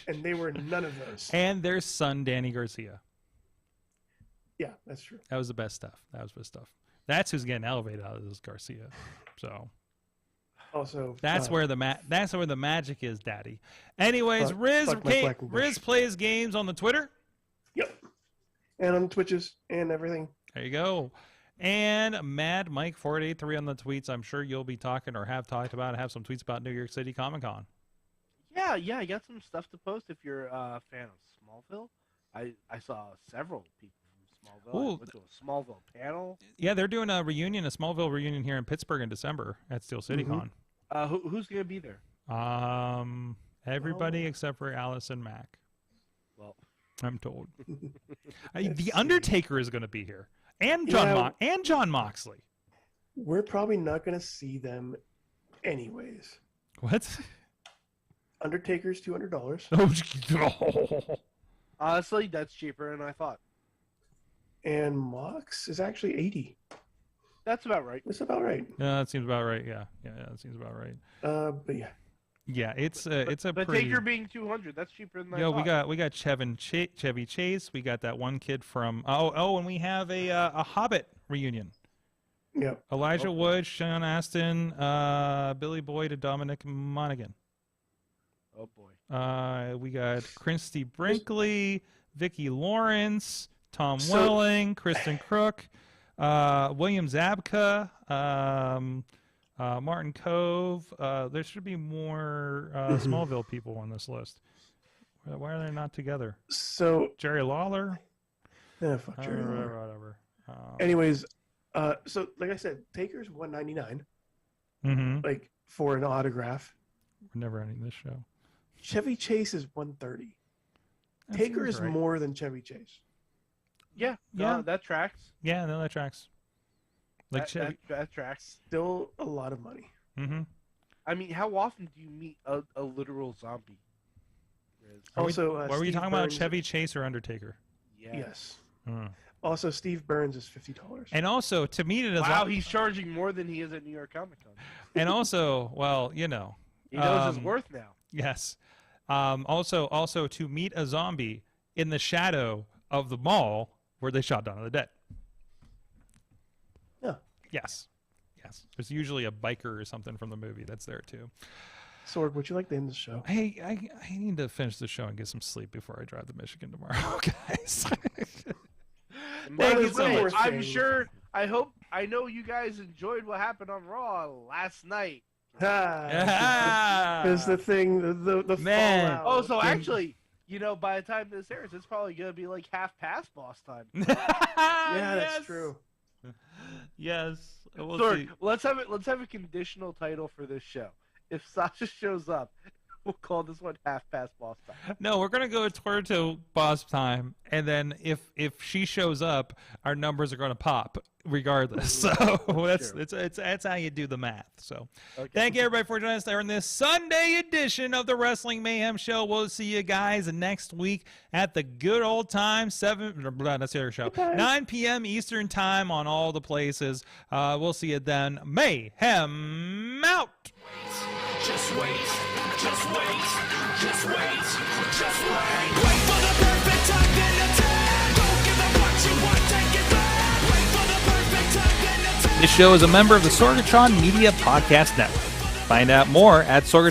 And they were none of those. and their son Danny Garcia. Yeah, that's true. That was the best stuff. That's who's getting elevated out of this Garcia. So Also, that's where the magic is, Daddy. Anyways, Fuck- Riz fuck Mike Blackenbush. Riz plays games on the Twitter. Yep. And on Twitches and everything. There you go. And Mad Mike 483 on the tweets. I'm sure you'll be talking or have talked about, have some tweets about New York City Comic Con. Yeah, I got some stuff to post if you're a fan of Smallville. I saw several people from Smallville. I Ooh. went to a Smallville panel. Yeah, they're doing a Smallville reunion here in Pittsburgh in December at Steel City Mhm. Who's going to be there? Con. Everybody except for Allison Mack, Well, I'm told. Let's The see. Undertaker is going to be here, and John Moxley. We're probably not going to see them anyways. What? Undertaker's $200. Oh, honestly, that's cheaper than I thought. And Mox is actually 80. That's about right. That's about right. yeah, that seems about right. Yeah, that seems about right. But yeah. Yeah, it's a But pretty. Taker being 200, that's cheaper than I Yeah, thought. we got Chevy Chase. We got that one kid from and we have a Hobbit reunion. Yep. Elijah Wood, Sean Astin, Billy Boyd, and Dominic Monaghan. Oh boy. We got Christy Brinkley, Vicki Lawrence, Tom Welling, Kristen Crook, William Zabka, Martin Cove. There should be more Smallville people on this list. Why are they not together? So, Jerry Lawler? fuck Jerry Lawler. Whatever. Anyways, so like I said, Taker's $199, like for an autograph. We're never ending this show. Chevy Chase is $130. That Taker seems is right. more than Chevy Chase. Yeah, Yeah. that tracks. Yeah, no, that tracks. Like Chevy. That tracks. Still a lot of money. Mm-hmm. I mean, how often do you meet a literal zombie? Riz? Also, What were you Steve talking about? Burns- Chevy Chase or Undertaker? Yes. Hmm. Also, Steve Burns is $50. And also to meet it as Wow, he's charging more than he is at New York Comic Con. and also, well, He knows his worth now. Yes. Also to meet a zombie in the shadow of the mall where they shot Dawn of the Dead. Yeah. Yes. There's usually a biker or something from the movie that's there too. Sorg, would you like to end the show? Hey, I need to finish the show and get some sleep before I drive to Michigan tomorrow, guys. And Thank by you the so way, much. I know you guys enjoyed what happened on Raw last night. Because the thing, the Man. fallout. Oh, so actually, by the time this airs, it's probably gonna be like half past boss time. Yeah, that's true. Yes. We'll Sorg, see. let's have a conditional title for this show. if Sasha shows up, we'll call this one half past boss time. No, we're gonna go toward to boss time, and then if she shows up, our numbers are gonna pop regardless. So that's how you do the math. So thank you everybody for joining us there in this Sunday edition of the Wrestling Mayhem Show. We'll see you guys next week at the good old time, that's the other show, 9 p.m. Eastern time on all the places. We'll see you then. Mayhem out. Just wait, just wait, just wait, just wait. Wait for the perfect time, then attack. Don't give up what you want, take it back. Wait for the perfect time, then attack. This show is a member of the Sorgatron Media Podcast Network. Find out more at Sorgatron.